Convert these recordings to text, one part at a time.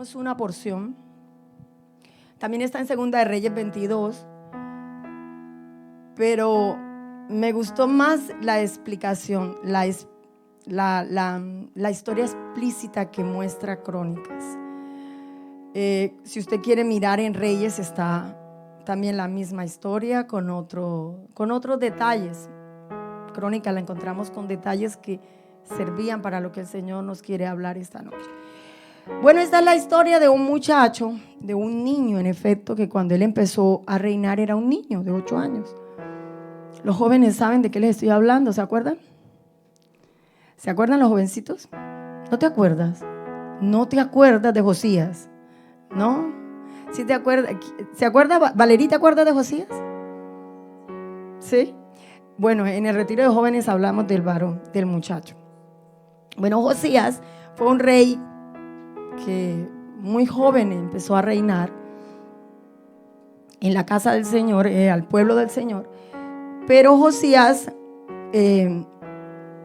leímos una porción. También está en Segunda de Reyes 22. Pero me gustó más la explicación, la historia explícita que muestra Crónicas. Si usted quiere mirar en Reyes, está también la misma historia con otros detalles. Crónica la encontramos con detalles que servían para lo que el Señor nos quiere hablar esta noche. Bueno, esta es la historia de un muchacho, de un niño, en efecto, que cuando él empezó a reinar era un niño de 8 años. Los jóvenes saben de qué les estoy hablando, ¿se acuerdan? ¿Se acuerdan los jovencitos? ¿No te acuerdas? ¿No te acuerdas de Josías? ¿No? ¿Sí te acuerdas? ¿Se acuerda? ¿Valerie te acuerdas de Josías? ¿Sí? Bueno, en el retiro de jóvenes hablamos del varón, del muchacho. Bueno, Josías fue un rey que muy joven empezó a reinar en la casa del Señor, al pueblo del Señor. Pero Josías,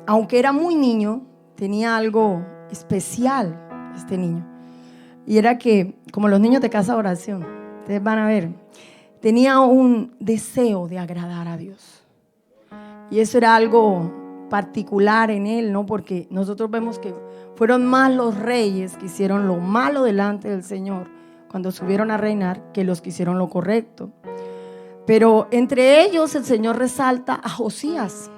aunque era muy niño, tenía algo especial este niño. Y era que, como los niños de casa de oración, ustedes van a ver, tenía un deseo de agradar a Dios. Y eso era algo particular en él, ¿no? Porque nosotros vemos que fueron más los reyes que hicieron lo malo delante del Señor cuando subieron a reinar que los que hicieron lo correcto. Pero entre ellos el Señor resalta a Josías,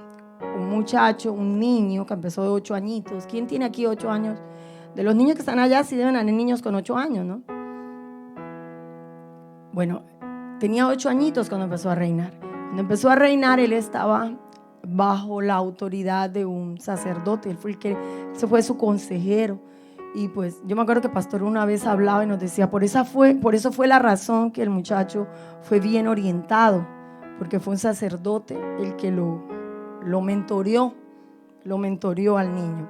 un muchacho, un niño que empezó de 8 añitos. ¿Quién tiene aquí 8 años? De los niños que están allá sí deben haber niños con 8 años, ¿no? Bueno, tenía 8 añitos cuando empezó a reinar. Cuando empezó a reinar él estaba bajo la autoridad de un sacerdote. Él fue su consejero. Y pues yo me acuerdo que pastor una vez hablaba y nos decía, por eso fue la razón que el muchacho fue bien orientado, porque fue un sacerdote el que lo mentoreó al niño.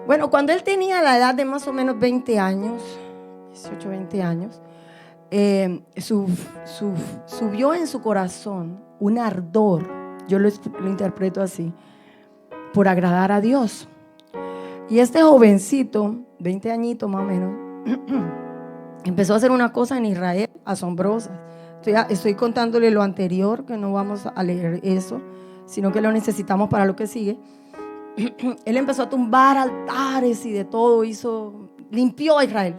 Bueno, cuando él tenía la edad de más o menos 20 años, 18, 20 años, subió en su corazón un ardor, yo lo interpreto así, por agradar a Dios. Y este jovencito, 20 añitos más o menos, empezó a hacer una cosa en Israel asombrosa. Estoy contándole lo anterior, que no vamos a leer eso, sino que lo necesitamos para lo que sigue. Él empezó a tumbar altares y de todo, limpió a Israel.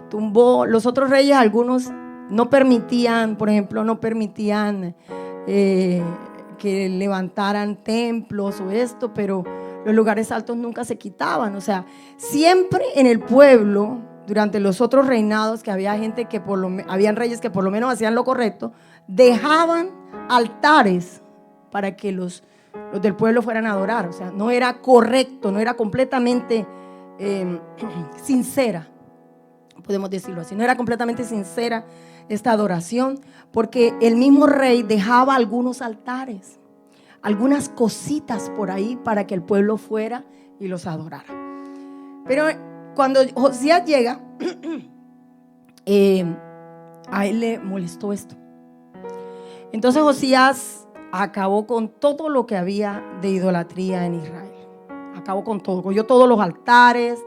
Tumbó. Los otros reyes, algunos no permitían, por ejemplo, que levantaran templos o esto, pero los lugares altos nunca se quitaban. O sea, siempre en el pueblo, durante los otros reinados, que había gente que habían reyes que por lo menos hacían lo correcto, dejaban altares para que los del pueblo fueran a adorar. O sea, no era correcto, no era completamente sincera, podemos decirlo así, no era completamente sincera esta adoración, porque el mismo rey dejaba algunos altares, algunas cositas por ahí para que el pueblo fuera y los adorara. Pero cuando Josías llega, a él le molestó esto. Entonces Josías acabó con todo lo que había de idolatría en Israel. Acabó con todo, cogió todos los altares,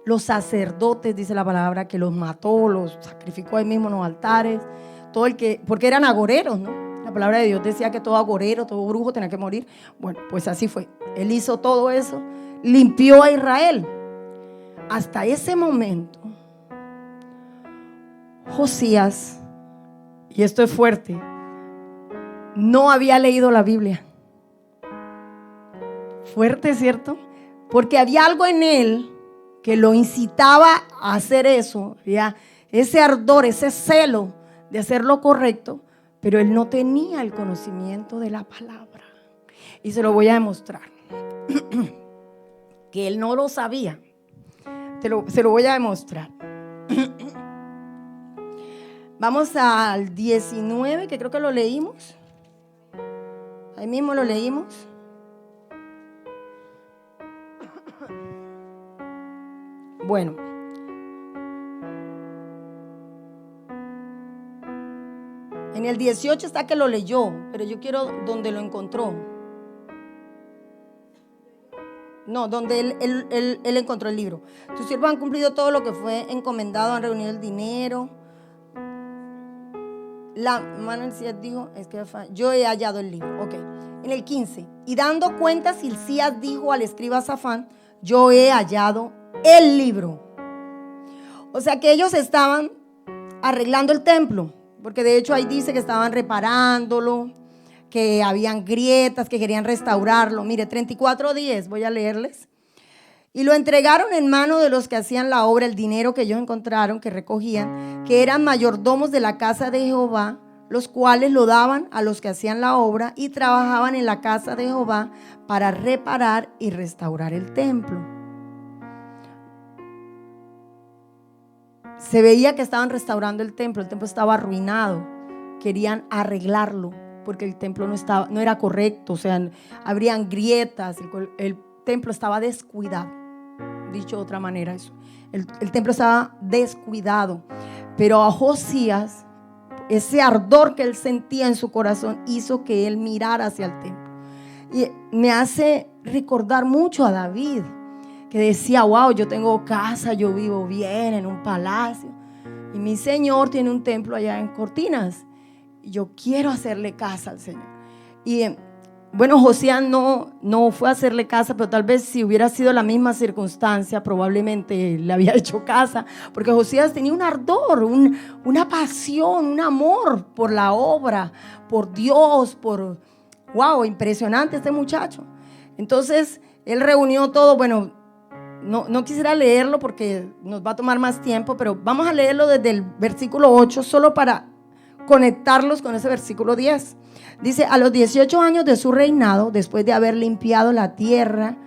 los sacerdotes, dice la palabra, que los mató, los sacrificó ahí mismo en los altares, porque eran agoreros, ¿no? La palabra de Dios decía que todo agorero, todo brujo tenía que morir. Bueno, pues así fue. Él hizo todo eso, limpió a Israel. Hasta ese momento, Josías, y esto es fuerte, no había leído la Biblia. Fuerte, ¿cierto? Porque había algo en él que lo incitaba a hacer eso, ¿ya? Ese ardor, ese celo de hacer lo correcto, pero él no tenía el conocimiento de la palabra. Y se lo voy a demostrar. Que él no lo sabía. Se lo voy a demostrar. Vamos al 19, que creo que lo leímos. Ahí mismo lo leímos. Bueno, en el 18 está que lo leyó, pero yo quiero donde lo encontró. No, donde él encontró el libro. Tus siervos han cumplido todo lo que fue encomendado, han reunido el dinero. La mano del Hilcías dijo, es que yo he hallado el libro. Ok. En el 15. Y dando cuentas, Hilcías dijo al escriba Safán, yo he hallado el libro. O sea que ellos estaban arreglando el templo, porque de hecho ahí dice que estaban reparándolo, que habían grietas, que querían restaurarlo. Mire, 34:10, voy a leerles. Y lo entregaron en mano de los que hacían la obra, el dinero que ellos encontraron, que recogían, que eran mayordomos de la casa de Jehová, los cuales lo daban a los que hacían la obra y trabajaban en la casa de Jehová para reparar y restaurar el templo. Se veía que estaban restaurando el templo estaba arruinado, querían arreglarlo porque el templo no era correcto, o sea, habrían grietas, el templo estaba descuidado, dicho de otra manera eso, el templo estaba descuidado, pero a Josías, ese ardor que él sentía en su corazón hizo que él mirara hacia el templo, y me hace recordar mucho a David, que decía, wow, yo tengo casa, yo vivo bien en un palacio y mi Señor tiene un templo allá en Cortinas y yo quiero hacerle casa al Señor. Y bueno, Josías no fue a hacerle casa, pero tal vez si hubiera sido la misma circunstancia probablemente le había hecho casa, porque Josías tenía un ardor, una pasión, un amor por la obra, por Dios, wow, impresionante este muchacho. Entonces él reunió todo. Bueno, no quisiera leerlo porque nos va a tomar más tiempo, pero vamos a leerlo desde el versículo 8 solo para conectarlos con ese versículo 10. Dice, a los 18 años de su reinado, después de haber limpiado la tierra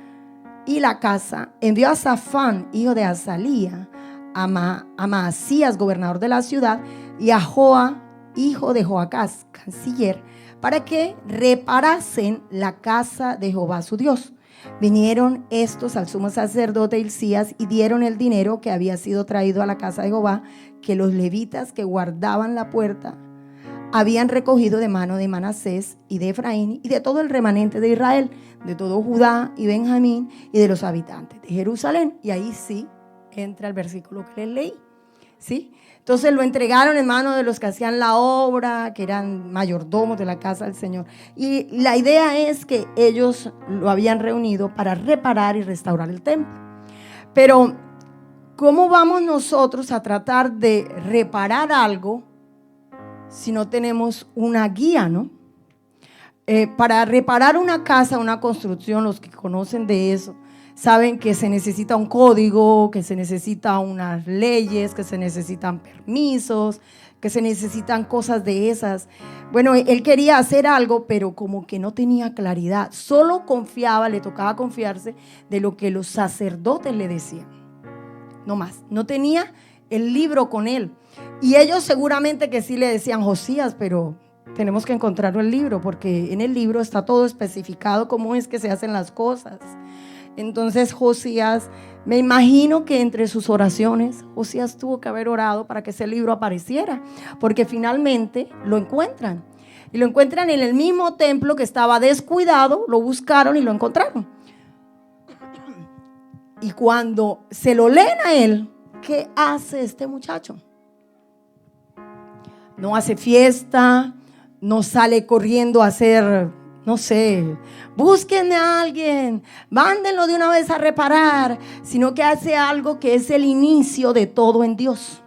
y la casa, envió a Safán, hijo de Azalía, a Maasías, gobernador de la ciudad, y a Joa, hijo de Joacás, canciller, para que reparasen la casa de Jehová su Dios. Vinieron estos al sumo sacerdote Hilcías y dieron el dinero que había sido traído a la casa de Jehová, que los levitas que guardaban la puerta habían recogido de mano de Manasés y de Efraín y de todo el remanente de Israel, de todo Judá y Benjamín y de los habitantes de Jerusalén. Y ahí sí entra el versículo que les leí, ¿sí? Entonces lo entregaron en manos de los que hacían la obra, que eran mayordomos de la casa del Señor. Y la idea es que ellos lo habían reunido para reparar y restaurar el templo. Pero, ¿cómo vamos nosotros a tratar de reparar algo si no tenemos una guía, no? Para reparar una casa, una construcción, los que conocen de eso, saben que se necesita un código, que se necesitan unas leyes, que se necesitan permisos, que se necesitan cosas de esas. Bueno, él quería hacer algo, pero como que no tenía claridad. Solo confiaba, le tocaba confiarse de lo que los sacerdotes le decían. No más. No tenía el libro con él. Y ellos seguramente que sí le decían, Josías, pero tenemos que encontrar el libro, porque en el libro está todo especificado cómo es que se hacen las cosas. Entonces Josías, me imagino que entre sus oraciones, Josías tuvo que haber orado para que ese libro apareciera, porque finalmente lo encuentran. Y lo encuentran en el mismo templo que estaba descuidado, lo buscaron y lo encontraron. Y cuando se lo leen a él, ¿qué hace este muchacho? No hace fiesta, no sale corriendo a hacer, no sé, búsquenme a alguien, mándenlo de una vez a reparar, sino que hace algo que es el inicio de todo en Dios.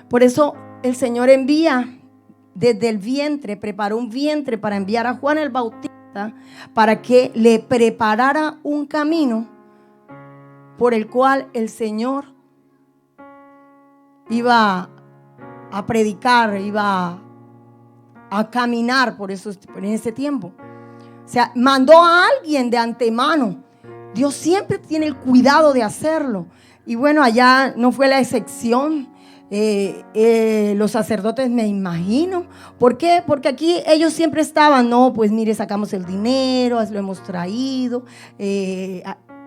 Por eso el Señor envía desde el vientre, preparó un vientre para enviar a Juan el Bautista para que le preparara un camino por el cual el Señor iba a predicar, iba a caminar en ese tiempo. O sea, mandó a alguien de antemano. Dios siempre tiene el cuidado de hacerlo. Y bueno, allá no fue la excepción. Los sacerdotes, me imagino. ¿Por qué? Porque aquí ellos siempre estaban, no, pues mire, sacamos el dinero, lo hemos traído.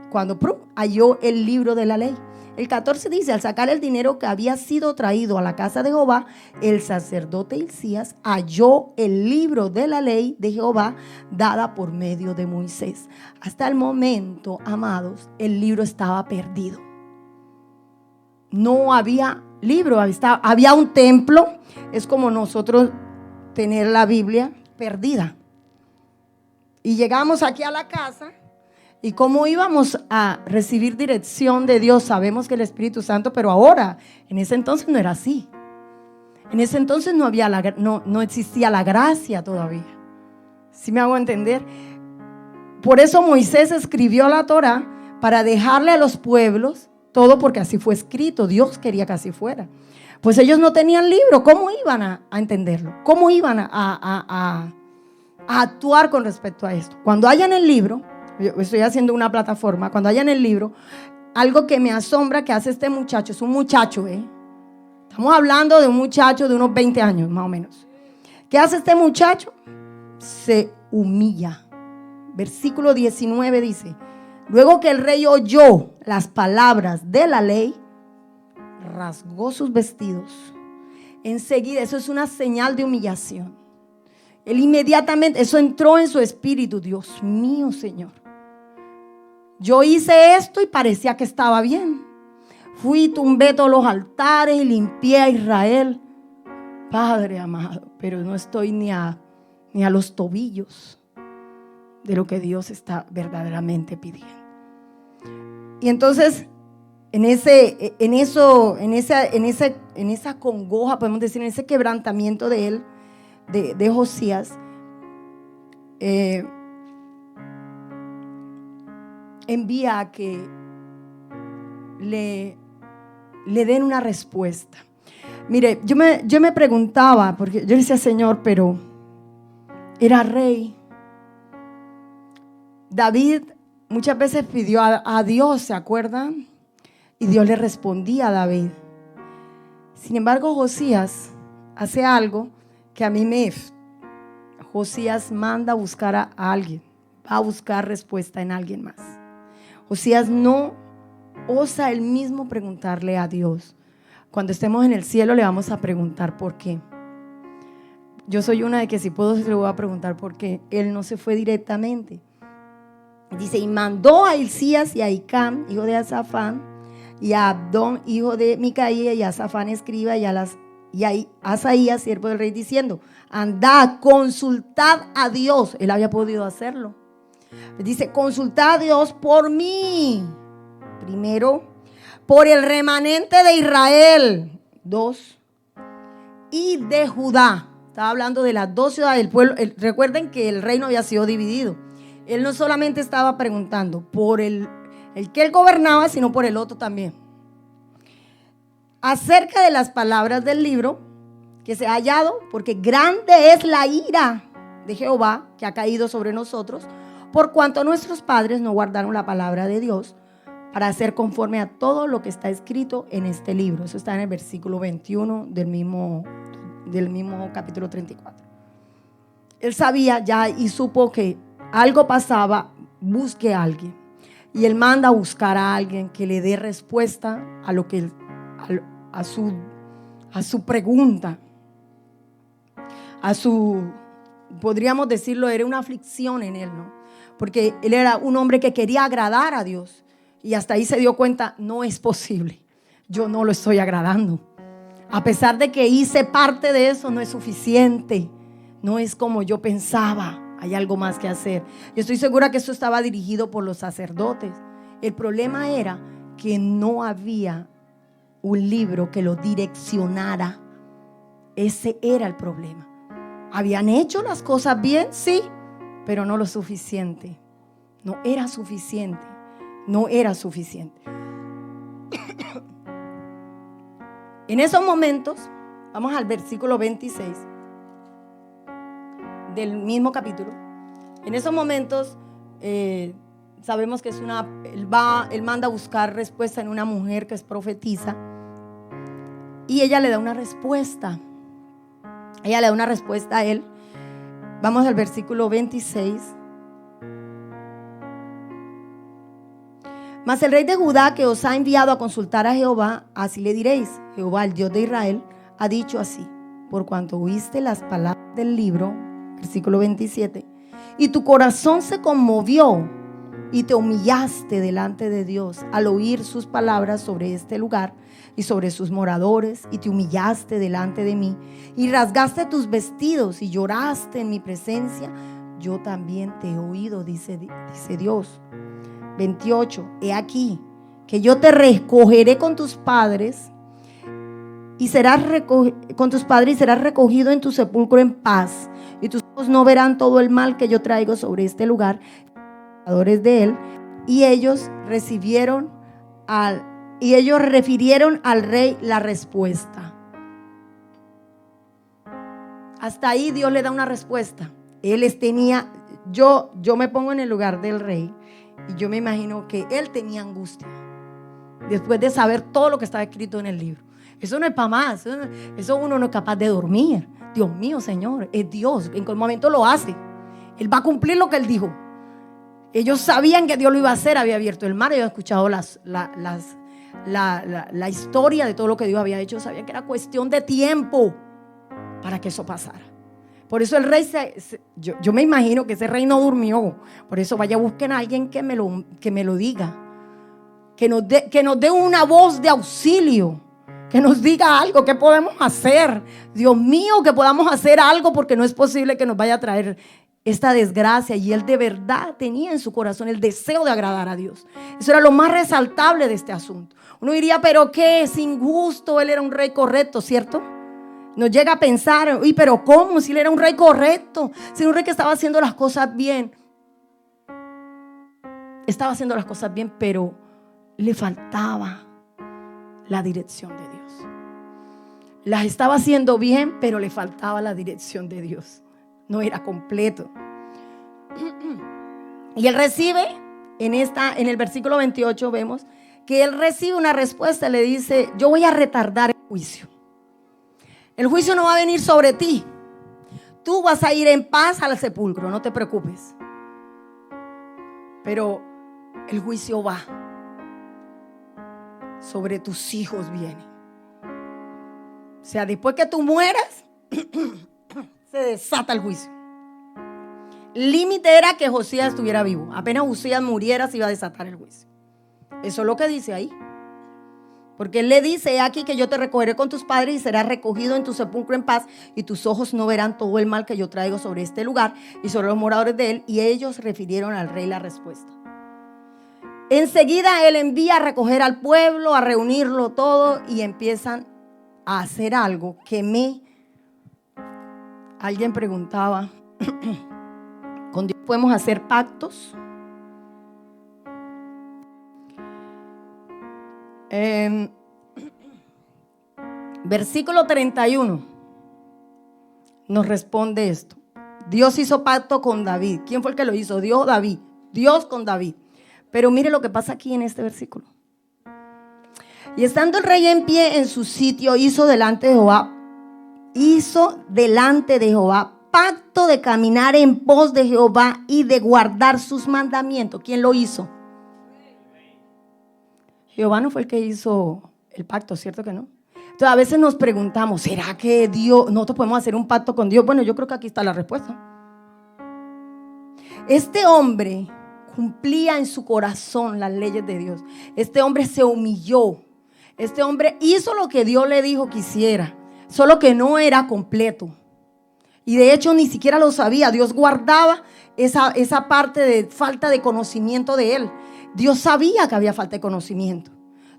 Cuando halló el libro de la ley. El 14 dice: al sacar el dinero que había sido traído a la casa de Jehová, el sacerdote Hilcías halló el libro de la ley de Jehová dada por medio de Moisés. Hasta el momento, amados, el libro estaba perdido. No había libro, había un templo. Es como nosotros tener la Biblia perdida. Y llegamos aquí a la casa, y cómo íbamos a recibir dirección de Dios. Sabemos que el Espíritu Santo, pero ahora, en ese entonces no era así. En ese entonces no existía la gracia todavía. ¿Sí me hago entender? Por eso Moisés escribió la Torá, para dejarle a los pueblos todo, porque así fue escrito. Dios quería que así fuera. Pues ellos no tenían libro. ¿Cómo iban a entenderlo? ¿Cómo iban a actuar con respecto a esto? Cuando hayan el libro, yo estoy haciendo una plataforma, cuando hayan el libro, algo que me asombra que hace este muchacho, es un muchacho, estamos hablando de un muchacho de unos 20 años más o menos. ¿Qué hace este muchacho? Se humilla. Versículo 19 dice: luego que el rey oyó las palabras de la ley, rasgó sus vestidos. Enseguida, eso es una señal de humillación. Él inmediatamente, eso entró en su espíritu. Dios mío, Señor, yo hice esto y parecía que estaba bien. Fui, tumbé todos los altares y limpié a Israel. Padre amado, pero no estoy ni a los tobillos de lo que Dios está verdaderamente pidiendo. Y entonces, en esa congoja, podemos decir, en ese quebrantamiento de él, de Josías, envía a que le den una respuesta. Mire, yo me preguntaba, porque yo decía: Señor, pero era rey. David muchas veces pidió a Dios, ¿se acuerdan? Y Dios le respondía a David. Sin embargo, Josías hace algo que a mí Josías manda a buscar a alguien, va a buscar respuesta en alguien más. Josías no osa él mismo preguntarle a Dios. Cuando estemos en el cielo le vamos a preguntar por qué. Yo soy una de que si puedo le voy a preguntar por qué. Él no se fue directamente. Dice: y mandó a Hilcías y a Hicam, hijo de Asafán, y a Abdón, hijo de Micaía, y a Safán, escriba, y a Asaías, siervo del rey, diciendo: andad, consultad a Dios. Él había podido hacerlo. Dice: consultad a Dios por mí. Primero, por el remanente de Israel. 2, y de Judá. Estaba hablando de las 2 ciudades del pueblo. Recuerden que el reino había sido dividido. Él no solamente estaba preguntando por el que él gobernaba, sino por el otro también. Acerca de las palabras del libro que se ha hallado, porque grande es la ira de Jehová que ha caído sobre nosotros, por cuanto nuestros padres no guardaron la palabra de Dios para hacer conforme a todo lo que está escrito en este libro. Eso está en el versículo 21 del mismo capítulo 34. Él sabía ya y supo que algo pasaba. Busque a alguien, y él manda a buscar a alguien que le dé respuesta a lo que a su pregunta, podríamos decirlo, era una aflicción en él, ¿no? Porque él era un hombre que quería agradar a Dios, y hasta ahí se dio cuenta: no es posible, yo no lo estoy agradando. A pesar de que hice parte de eso, no es suficiente, no es como yo pensaba. Hay algo más que hacer. Yo estoy segura que esto estaba dirigido por los sacerdotes. El problema era que no había un libro que lo direccionara. Ese era el problema. Habían hecho las cosas bien, sí, pero no lo suficiente. No era suficiente. No era suficiente. En esos momentos, vamos al versículo 26 del mismo capítulo. En esos momentos sabemos que él manda a buscar respuesta en una mujer que es profetisa, y ella le da una respuesta. Ella le da una respuesta a él. Vamos al versículo 26. Mas el rey de Judá, que os ha enviado a consultar a Jehová, así le diréis: Jehová, el Dios de Israel, ha dicho así: por cuanto oíste las palabras del libro, versículo 27, y tu corazón se conmovió y te humillaste delante de Dios al oír sus palabras sobre este lugar y sobre sus moradores, y te humillaste delante de mí y rasgaste tus vestidos y lloraste en mi presencia, yo también te he oído, dice Dios. 28, he aquí que yo te recogeré con tus padres y serás recogido en tu sepulcro en paz, y tus ojos no verán todo el mal que yo traigo sobre este lugar, de él. Y ellos refirieron al rey la respuesta. Hasta ahí Dios le da una respuesta. Yo me pongo en el lugar del rey y yo me imagino que él tenía angustia después de saber todo lo que estaba escrito en el libro. Eso no es para más. Eso uno no es capaz de dormir. Dios mío, Señor, es Dios. En cualquier momento lo hace. Él va a cumplir lo que él dijo. Ellos sabían que Dios lo iba a hacer. Había abierto el mar. Ellos habían escuchado la historia de todo lo que Dios había hecho. Sabían que era cuestión de tiempo para que eso pasara. Por eso el rey, yo me imagino que ese rey no durmió. Por eso vaya, busquen a alguien que me lo diga. Que nos dé una voz de auxilio. Que nos diga algo, ¿qué podemos hacer? Dios mío, que podamos hacer algo, porque no es posible que nos vaya a traer esta desgracia. Y él de verdad tenía en su corazón el deseo de agradar a Dios. Eso era lo más resaltable de este asunto. Uno diría, pero qué, es injusto, él era un rey correcto, ¿cierto? Nos llega a pensar, pero ¿cómo? Si él era un rey correcto, si era un rey que estaba haciendo las cosas bien. Estaba haciendo las cosas bien, pero le faltaba la dirección de Dios. Las estaba haciendo bien, pero le faltaba la dirección de Dios. No era completo. Y él recibe, en el versículo 28 vemos que él recibe una respuesta. Le dice: yo voy a retardar el juicio. El juicio no va a venir sobre ti. Tú vas a ir en paz al sepulcro, no te preocupes. Pero el juicio va. Sobre tus hijos viene. O sea, después que tú mueras, se desata el juicio. El límite era que Josías estuviera vivo. Apenas Josías muriera, se iba a desatar el juicio. Eso es lo que dice ahí. Porque él le dice: he aquí que yo te recogeré con tus padres y serás recogido en tu sepulcro en paz, y tus ojos no verán todo el mal que yo traigo sobre este lugar y sobre los moradores de él. Y ellos refirieron al rey la respuesta. Enseguida él envía a recoger al pueblo, a reunirlo todo, y empiezan a hacer algo que alguien preguntaba: ¿con Dios podemos hacer pactos? Versículo 31 nos responde esto. Dios hizo pacto con David. ¿Quién fue el que lo hizo? Dios o David. Dios con David. Pero mire lo que pasa aquí en este versículo. Y estando el rey en pie en su sitio, hizo delante de Jehová pacto de caminar en pos de Jehová y de guardar sus mandamientos. ¿Quién lo hizo? Jehová no fue el que hizo el pacto, ¿cierto que no? Entonces a veces nos preguntamos, ¿será que nosotros podemos hacer un pacto con Dios? Bueno, yo creo que aquí está la respuesta. Este hombre cumplía en su corazón las leyes de Dios. Este hombre se humilló. Este hombre hizo lo que Dios le dijo que hiciera, solo que no era completo. Y de hecho ni siquiera lo sabía. Dios guardaba esa parte de falta de conocimiento de él. Dios sabía que había falta de conocimiento.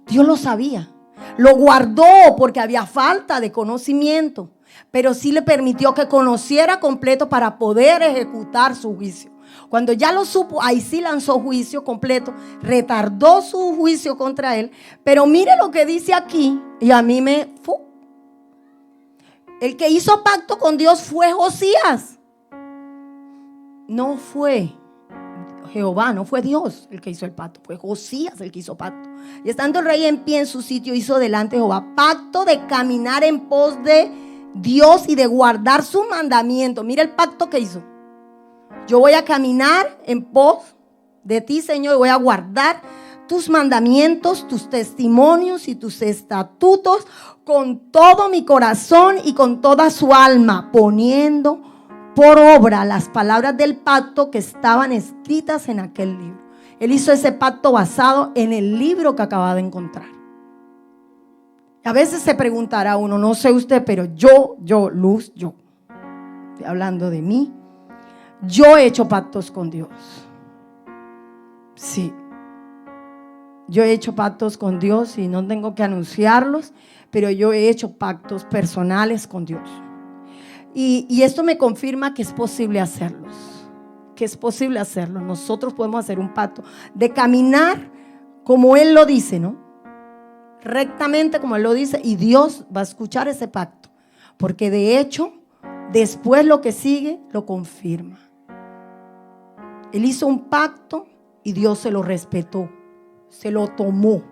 Dios lo sabía. Lo guardó porque había falta de conocimiento, pero sí le permitió que conociera completo para poder ejecutar su juicio. Cuando ya lo supo, ahí sí lanzó juicio completo, retardó su juicio contra él. Pero mire lo que dice aquí, y a mí el que hizo pacto con Dios fue Josías. No fue Jehová, no fue Dios el que hizo el pacto, fue Josías el que hizo pacto. Y estando el rey en pie en su sitio, hizo delante de Jehová pacto de caminar en pos de Dios y de guardar su mandamiento. Mira el pacto que hizo. Yo voy a caminar en pos de ti, Señor, y voy a guardar tus mandamientos, tus testimonios y tus estatutos con todo mi corazón y con toda su alma, poniendo por obra las palabras del pacto que estaban escritas en aquel libro. Él hizo ese pacto basado en el libro que acaba de encontrar. A veces se preguntará uno, no sé usted, pero yo, Luz, yo. Estoy hablando de mí. Yo he hecho pactos con Dios. Sí. Yo he hecho pactos con Dios y no tengo que anunciarlos, pero yo he hecho pactos personales con Dios. Y esto me confirma que es posible hacerlos. Que es posible hacerlo. Nosotros podemos hacer un pacto de caminar como Él lo dice, ¿no? Rectamente como Él lo dice, y Dios va a escuchar ese pacto, porque de hecho después lo que sigue lo confirma. Él hizo un pacto y Dios se lo respetó, se lo tomó.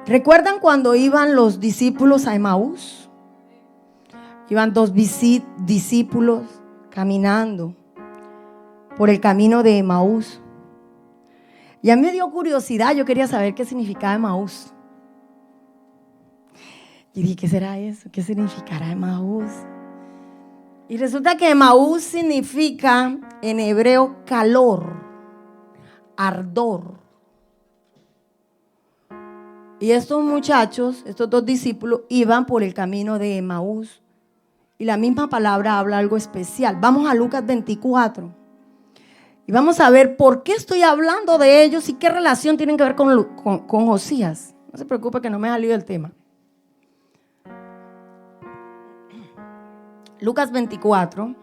¿Recuerdan cuando iban los discípulos a Emaús? Iban dos discípulos caminando por el camino de Emaús. Y a mí me dio curiosidad, yo quería saber qué significaba Emaús. Y dije, ¿qué será eso? ¿Qué significará Emaús? Y resulta que Emaús significa en hebreo calor, ardor. Y estos muchachos, estos dos discípulos, iban por el camino de Emaús. Y la misma palabra habla algo especial. Vamos a Lucas 24. Y vamos a ver por qué estoy hablando de ellos y qué relación tienen que ver con Josías. No se preocupe que no me he salido del tema. Lucas 24.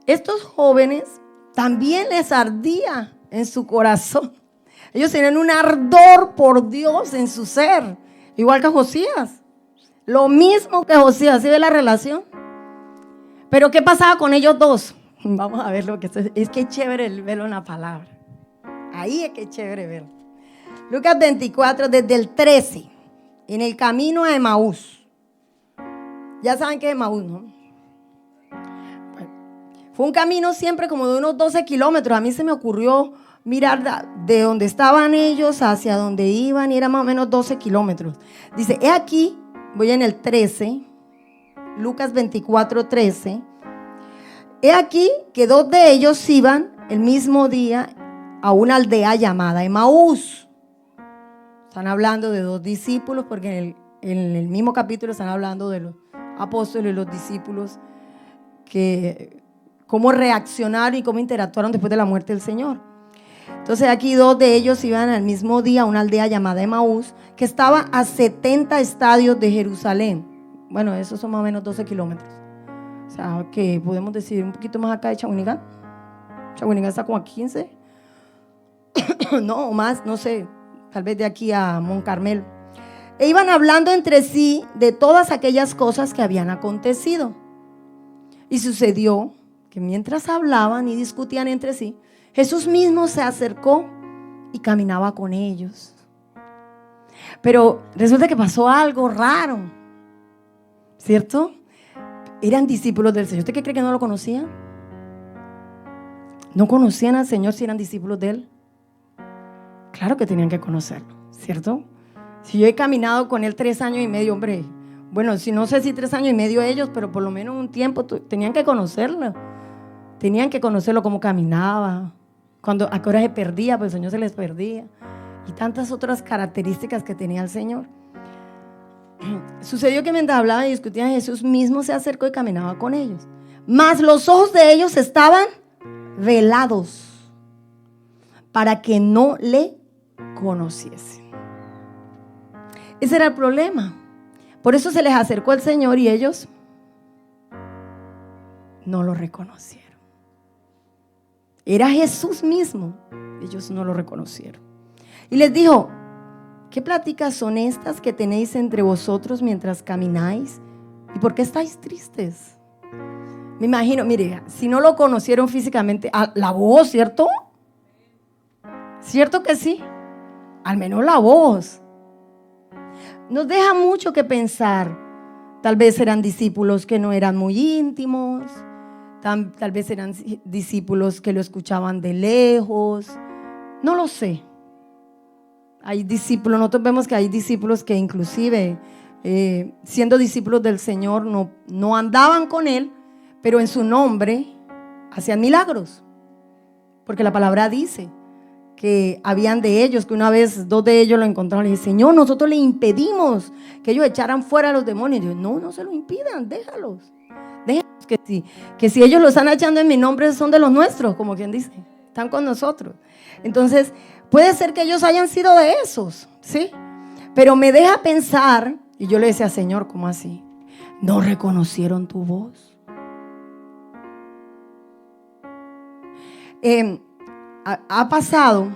Estos jóvenes también les ardía en su corazón. Ellos tenían un ardor por Dios en su ser, igual que Josías. Lo mismo que Josías, ¿sí ve la relación? Pero ¿qué pasaba con ellos dos? Vamos a ver lo que es que es chévere verlo en la palabra. Ahí es que es chévere verlo. Lucas 24, desde el 13, en el camino a Emaús. Ya saben qué es Emaús, ¿no? Bueno, fue un camino siempre como de unos 12 kilómetros. A mí se me ocurrió mirar de donde estaban ellos hacia donde iban y era más o menos 12 kilómetros. Dice, he aquí, voy en el 13, Lucas 24, 13. He aquí que dos de ellos iban el mismo día a una aldea llamada Emaús. Están hablando de dos discípulos porque en el mismo capítulo están hablando de los apóstoles y los discípulos, que cómo reaccionaron y cómo interactuaron después de la muerte del Señor. Entonces aquí dos de ellos iban al mismo día a una aldea llamada Emaús, que estaba a 70 estadios de Jerusalén. Bueno, esos son más o menos 12 kilómetros. O sea, que podemos decir un poquito más acá de Chaguinigán. Chaguinigán está como a 15. No, o más, no sé. Tal vez de aquí a Moncarmel. E iban hablando entre sí de todas aquellas cosas que habían acontecido. Y sucedió que mientras hablaban y discutían entre sí, Jesús mismo se acercó y caminaba con ellos. Pero resulta que pasó algo raro, ¿cierto? Eran discípulos del Señor. ¿Usted qué cree que no lo conocían? ¿No conocían al Señor si eran discípulos de Él? Claro que tenían que conocerlo, ¿cierto? Si yo he caminado con Él 3 años y medio, hombre, bueno, si no sé si 3 años y medio ellos, pero por lo menos un tiempo tenían que conocerlo. Tenían que conocerlo, cómo caminaba, a qué hora se perdía, pues el Señor se les perdía. Y tantas otras características que tenía el Señor. Sucedió que mientras hablaban y discutían, Jesús mismo se acercó y caminaba con ellos. Mas los ojos de ellos estaban velados para que no le conociesen. Ese era el problema. Por eso se les acercó el Señor y ellos no lo reconocieron. Era Jesús mismo. Ellos no lo reconocieron. Y les dijo, ¿qué pláticas son estas que tenéis entre vosotros mientras camináis? ¿Y por qué estáis tristes? Me imagino, mire, si no lo conocieron físicamente, la voz, ¿cierto? ¿Cierto que sí? Al menos la voz. Nos deja mucho que pensar Tal vez eran discípulos que no eran muy íntimos, tal vez eran discípulos que lo escuchaban de lejos, no lo sé. Hay discípulos, nosotros vemos que hay discípulos que inclusive siendo discípulos del Señor no andaban con Él, pero en su nombre hacían milagros, porque la palabra dice que habían de ellos, que una vez 2 de ellos lo encontraron y dijeron: Señor, nosotros le impedimos que ellos echaran fuera a los demonios. Y yo: no se lo impidan, déjalos que si ellos lo están echando en mi nombre, son de los nuestros, como quien dice, están con nosotros. Entonces puede ser que ellos hayan sido de esos, ¿sí? Pero me deja pensar, y yo le decía: Señor, ¿cómo así? ¿No reconocieron tu voz? Ha pasado,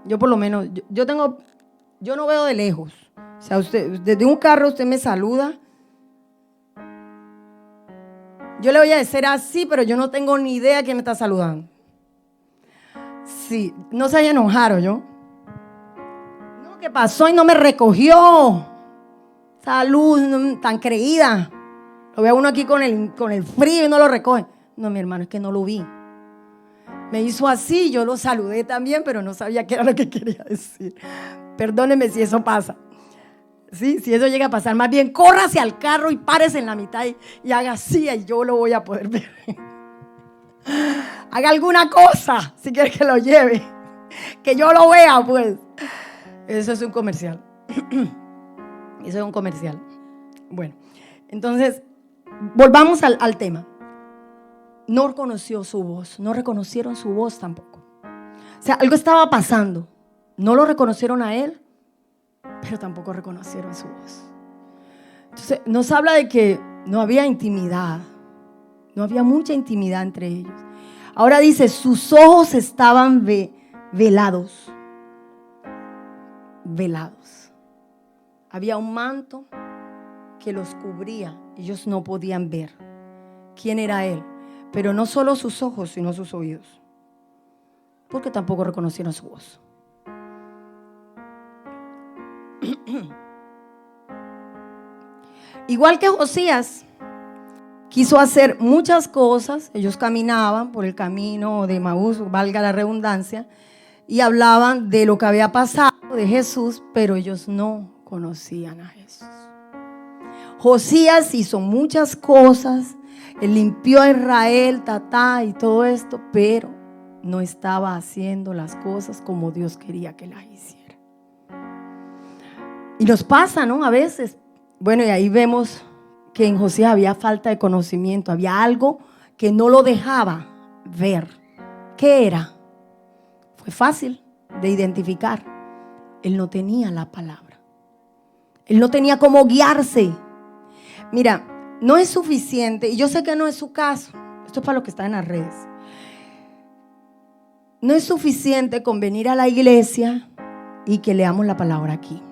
yo por lo menos, yo no veo de lejos. O sea, usted, desde un carro usted me saluda. Yo le voy a decir así, pero yo no tengo ni idea quién me está saludando. Sí, no se haya enojado yo. No, ¿qué pasó? Y no me recogió. Salud, tan creída. Lo ve a uno aquí con el frío y no lo recoge. No, mi hermano, es que no lo vi. Me hizo así, yo lo saludé también, pero no sabía qué era lo que quería decir. Perdóneme si eso pasa. Sí, si eso llega a pasar, más bien corra hacia el carro y párese en la mitad y haga así, y yo lo voy a poder ver. Haga alguna cosa si quiere que lo lleve, que yo lo vea, pues. Eso es un comercial. Eso es un comercial. Bueno, entonces volvamos al tema. No reconoció su voz, no reconocieron su voz tampoco. O sea, algo estaba pasando. No lo reconocieron a él, pero tampoco reconocieron su voz. Entonces nos habla de que no había intimidad, no había mucha intimidad entre ellos. Ahora dice: sus ojos estaban velados. Había un manto que los cubría. Ellos no podían ver quién era él. Pero no solo sus ojos, sino sus oídos, porque tampoco reconocieron su voz. Igual que Josías quiso hacer muchas cosas. Ellos caminaban por el camino de Emaús, valga la redundancia, y hablaban de lo que había pasado de Jesús, pero ellos no conocían a Jesús. Josías hizo muchas cosas, él limpió a Israel, y todo esto, pero no estaba haciendo las cosas como Dios quería que las hiciera. Y nos pasa, ¿no? A veces. Bueno, y ahí vemos que en Josías había falta de conocimiento, había algo que no lo dejaba ver. ¿Qué era? Fue fácil de identificar. Él no tenía la palabra. Él no tenía cómo guiarse. Mira, no es suficiente, y yo sé que no es su caso, esto es para los que están en las redes. No es suficiente con venir a la iglesia y que leamos la palabra aquí.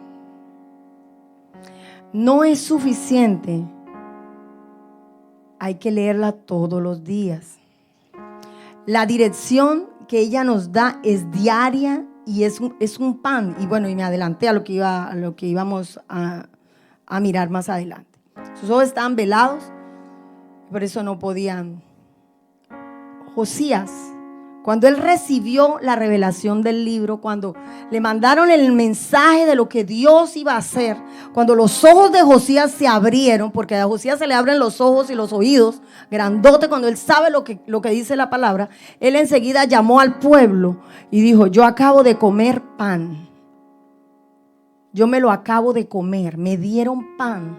No es suficiente, hay que leerla todos los días. La dirección que ella nos da es diaria y es un pan. Y bueno, y me adelanté a lo que íbamos a mirar más adelante. Sus ojos estaban velados, por eso no podían. Josías, cuando él recibió la revelación del libro, cuando le mandaron el mensaje de lo que Dios iba a hacer, cuando los ojos de Josías se abrieron, porque a Josías se le abren los ojos y los oídos, grandote, cuando él sabe lo que dice la palabra, él enseguida llamó al pueblo y dijo: yo acabo de comer pan, yo me lo acabo de comer, me dieron pan,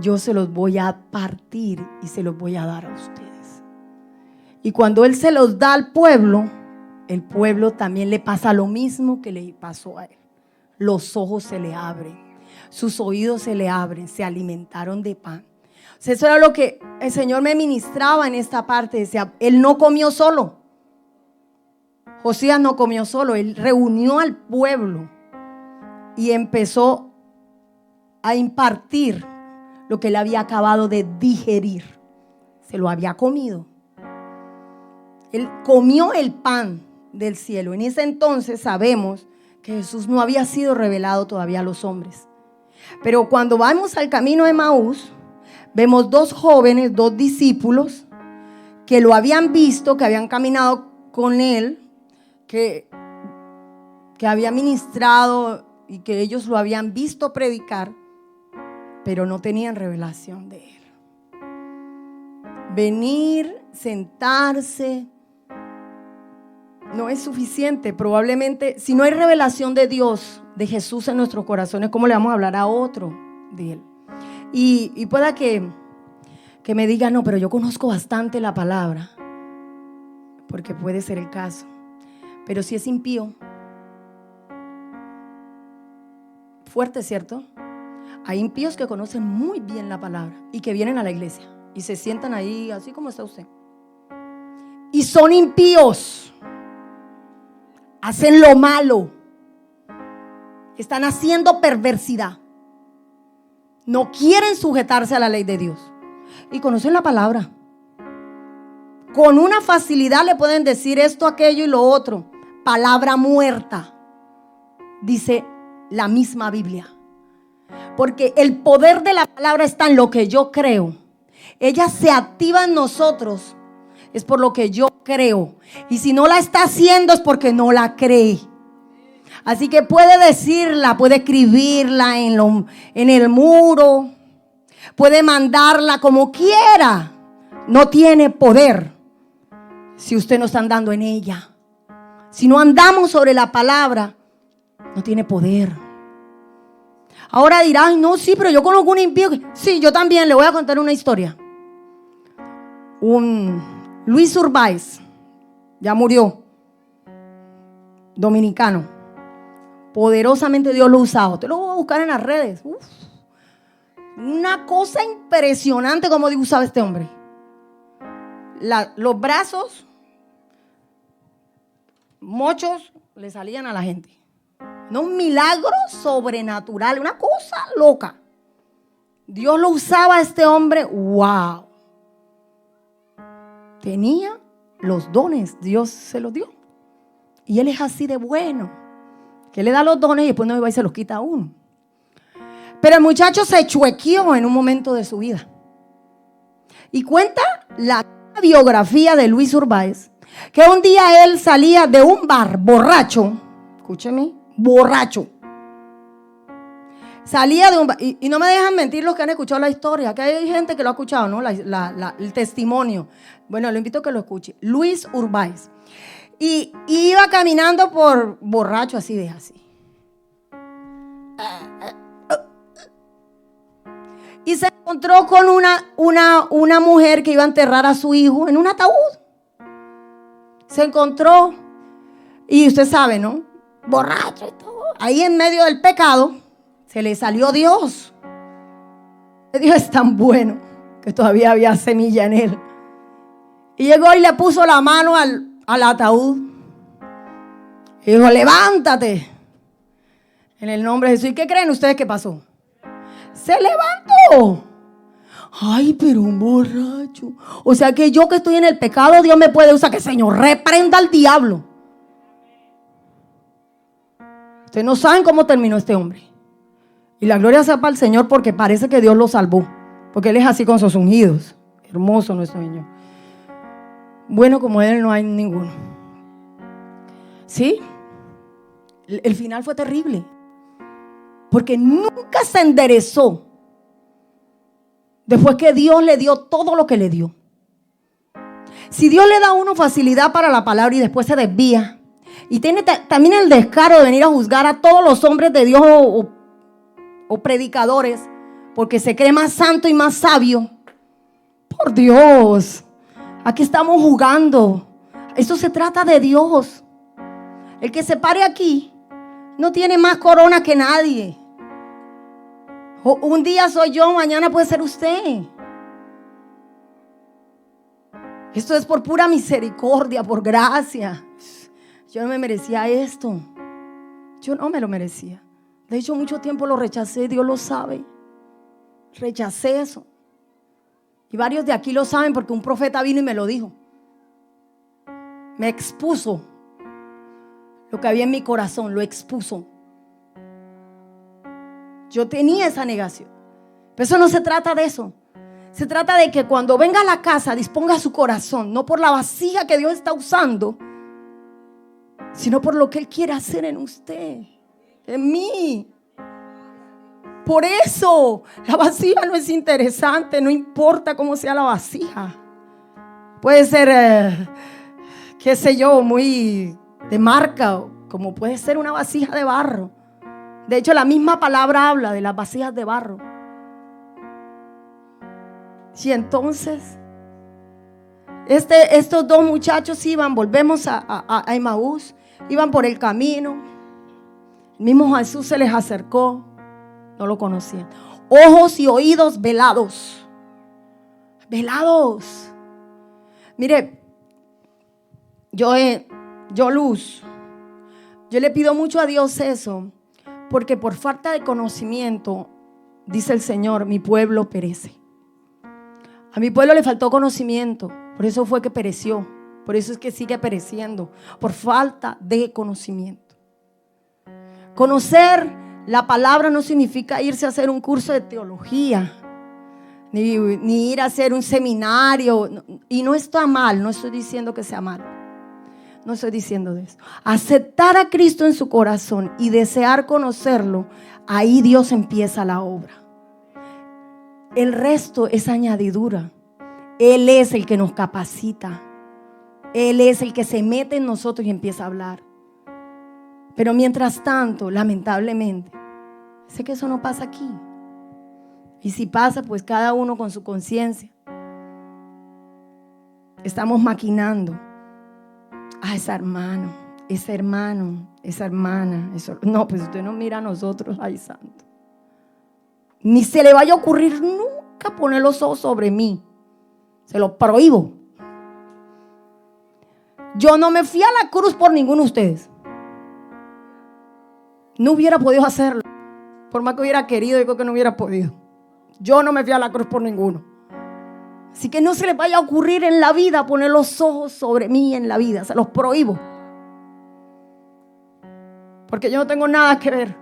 yo se los voy a partir y se los voy a dar a ustedes. Y cuando él se los da al pueblo, el pueblo también le pasa lo mismo que le pasó a él. Los ojos se le abren, sus oídos se le abren, se alimentaron de pan. O sea, eso era lo que el Señor me ministraba en esta parte. Decía, él no comió solo. Josías no comió solo, él reunió al pueblo y empezó a impartir lo que él había acabado de digerir. Se lo había comido. Él comió el pan del cielo. En ese entonces sabemos que Jesús no había sido revelado todavía a los hombres. Pero cuando vamos al camino de Emaús, vemos dos jóvenes, dos discípulos, que lo habían visto, que habían caminado con él, que había ministrado y que ellos lo habían visto predicar, pero no tenían revelación de él. Venir, sentarse, no es suficiente. Probablemente, si no hay revelación de Dios, de Jesús en nuestros corazones, ¿cómo le vamos a hablar a otro de él? Y pueda que me diga, no, pero yo conozco bastante la palabra, porque puede ser el caso. Pero si es impío, fuerte, ¿cierto? Hay impíos que conocen muy bien la palabra y que vienen a la iglesia y se sientan ahí así como está usted. Y son impíos, hacen lo malo, están haciendo perversidad, no quieren sujetarse a la ley de Dios y conocen la palabra. Con una facilidad le pueden decir esto, aquello y lo otro. Palabra muerta, dice la misma Biblia. Porque el poder de la palabra está en lo que yo creo. Ella se activa en nosotros, es por lo que yo creo. Y si no la está haciendo es porque no la cree. Así que puede decirla, puede escribirla en el muro, puede mandarla como quiera. No tiene poder si usted no está andando en ella. Si no andamos sobre la palabra, no tiene poder. Ahora dirá, ay, no, sí, pero yo conozco un impío. Sí, yo también le voy a contar una historia. Luis Urbáez, ya murió, dominicano. Poderosamente Dios lo ha usado. Te lo voy a buscar en las redes. Uf, una cosa impresionante como Dios usaba este hombre. Los brazos, mochos, le salían a la gente. No, un milagro sobrenatural, una cosa loca. Dios lo usaba a este hombre. ¡Wow! Tenía los dones, Dios se los dio. Y él es así de bueno, que le da los dones y después no va y se los quita a uno. Pero el muchacho se chuequeó en un momento de su vida. Y cuenta la biografía de Luis Urbáez, que un día él salía de un bar borracho. Escúcheme, borracho. Salía de un bar, y no me dejan mentir los que han escuchado la historia, que hay gente que lo ha escuchado, ¿no? El testimonio. Bueno, lo invito a que lo escuche. Luis Urbáez. Y iba caminando por borracho así de así. Y se encontró con una mujer que iba a enterrar a su hijo en un ataúd. Se encontró, y usted sabe, ¿no? Borracho y todo. Ahí en medio del pecado se le salió Dios. Dios es tan bueno que todavía había semilla en él. Y llegó y le puso la mano al ataúd. Y dijo, levántate. En el nombre de Jesús. ¿Y qué creen ustedes que pasó? Se levantó. Ay, pero un borracho. O sea que yo que estoy en el pecado, Dios me puede usar. Que el Señor reprenda al diablo. Ustedes no saben cómo terminó este hombre. Y la gloria sea para el Señor, porque parece que Dios lo salvó. Porque Él es así con sus ungidos. Hermoso nuestro Señor. Bueno como Él no hay ninguno. ¿Sí? El final fue terrible. Porque nunca se enderezó después que Dios le dio todo lo que le dio. Si Dios le da a uno facilidad para la palabra y después se desvía, y tiene también el descaro de venir a juzgar a todos los hombres de Dios o predicadores, porque se cree más santo y más sabio. Por Dios, aquí estamos jugando. Esto se trata de Dios. El que se pare aquí no tiene más corona que nadie. Un día soy yo, mañana puede ser usted. Esto es por pura misericordia, por gracia. Yo no me merecía esto. Yo no me lo merecía. De hecho, mucho tiempo lo rechacé, Dios lo sabe. Rechacé eso. Y varios de aquí lo saben porque un profeta vino y me lo dijo. Me expuso lo que había en mi corazón, lo expuso. Yo tenía esa negación. Pero eso no se trata de eso. Se trata de que cuando venga a la casa disponga su corazón, no por la vasija que Dios está usando, sino por lo que Él quiere hacer en usted, en mí. Por eso la vasija no es interesante, no importa cómo sea la vasija. Puede ser, qué sé yo, muy de marca, como puede ser una vasija de barro. De hecho, la misma palabra habla de las vasijas de barro. Y entonces, estos dos muchachos iban, volvemos a Emaús, iban por el camino. El mismo Jesús se les acercó, no lo conocían. Ojos y oídos velados. Velados. Mire, yo Luz, yo le pido mucho a Dios eso, porque por falta de conocimiento, dice el Señor, mi pueblo perece. A mi pueblo le faltó conocimiento, por eso fue que pereció, por eso es que sigue pereciendo, por falta de conocimiento. Conocer la palabra no significa irse a hacer un curso de teología, ni ir a hacer un seminario, y no está mal, no estoy diciendo que sea mal, no estoy diciendo de eso. Aceptar a Cristo en su corazón y desear conocerlo, ahí Dios empieza la obra. El resto es añadidura. Él es el que nos capacita. Él es el que se mete en nosotros y empieza a hablar. Pero mientras tanto, lamentablemente, sé que eso no pasa aquí. Y si pasa, pues cada uno con su conciencia. Estamos maquinando. Ese hermano, ese hermano, esa hermana. No, pues usted no mira a nosotros, ay santo. Ni se le vaya a ocurrir nunca poner los ojos sobre mí. Se lo prohíbo. Yo no me fui a la cruz por ninguno de ustedes. No hubiera podido hacerlo. Por más que hubiera querido, yo creo que no hubiera podido. Yo no me fui a la cruz por ninguno. Así que no se les vaya a ocurrir en la vida poner los ojos sobre mí en la vida. Se los prohíbo. Porque yo no tengo nada que ver.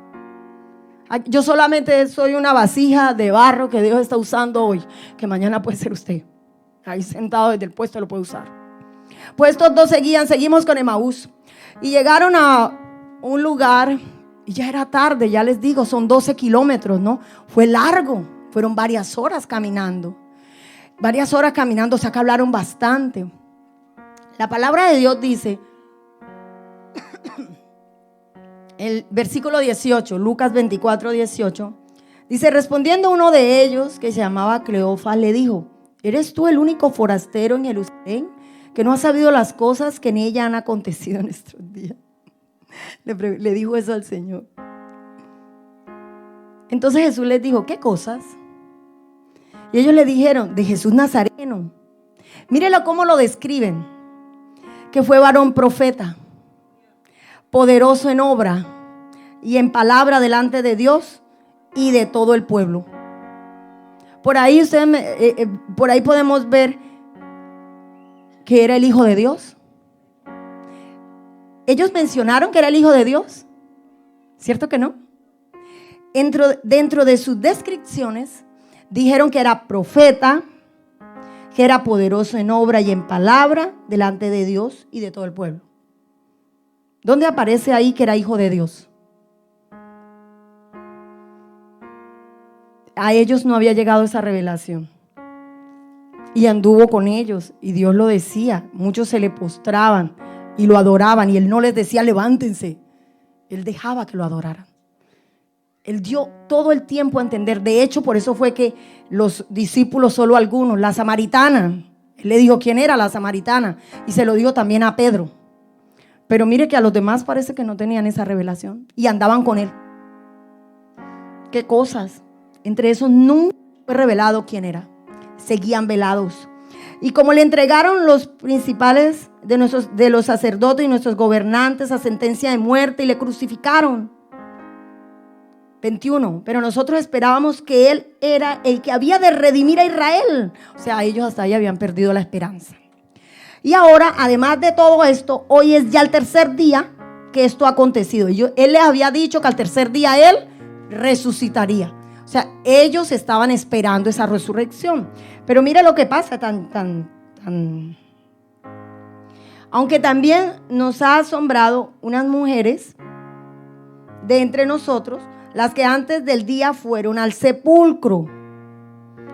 Yo solamente soy una vasija de barro que Dios está usando hoy, que mañana puede ser usted. Ahí sentado desde el puesto lo puede usar. Pues estos dos seguimos con Emaús. Y llegaron a un lugar y ya era tarde, ya les digo, son 12 kilómetros, ¿no? Fue largo, fueron varias horas caminando. Varias horas caminando, o sea que hablaron bastante. La palabra de Dios dice, el versículo 18, Lucas 24, 18, dice, respondiendo uno de ellos, que se llamaba Cleofas, le dijo, ¿eres tú el único forastero en Jerusalén que no ha sabido las cosas que en ella han acontecido en estos días? Le dijo eso al Señor. Entonces Jesús les dijo, ¿qué cosas? Y ellos le dijeron, de Jesús Nazareno. Mírelo cómo lo describen, que fue varón profeta, poderoso en obra y en palabra delante de Dios y de todo el pueblo. Por ahí podemos ver que era el Hijo de Dios. Ellos mencionaron que era el Hijo de Dios, ¿cierto que no? Dentro de sus descripciones dijeron que era profeta, que era poderoso en obra y en palabra delante de Dios y de todo el pueblo. ¿Dónde aparece ahí que era hijo de Dios? A ellos no había llegado esa revelación. Y anduvo con ellos y Dios lo decía. Muchos se le postraban y lo adoraban y él no les decía levántense. Él dejaba que lo adoraran. Él dio todo el tiempo a entender. De hecho, por eso fue que los discípulos, solo algunos, la samaritana, él le dijo quién era la samaritana y se lo dijo también a Pedro. Pero mire que a los demás parece que no tenían esa revelación y andaban con él. ¿Qué cosas? Entre esos nunca fue revelado quién era. Seguían velados. Y como le entregaron los principales de los sacerdotes y nuestros gobernantes a sentencia de muerte y le crucificaron. 21. Pero nosotros esperábamos que Él era el que había de redimir a Israel. O sea, ellos hasta ahí habían perdido la esperanza. Y ahora, además de todo esto, hoy es ya el tercer día que esto ha acontecido. Él les había dicho que al tercer día Él resucitaría. O O sea, ellos estaban esperando esa resurrección. Pero mira lo que pasa Aunque también nos ha asombrado unas mujeres de entre nosotros, las que antes del día fueron al sepulcro.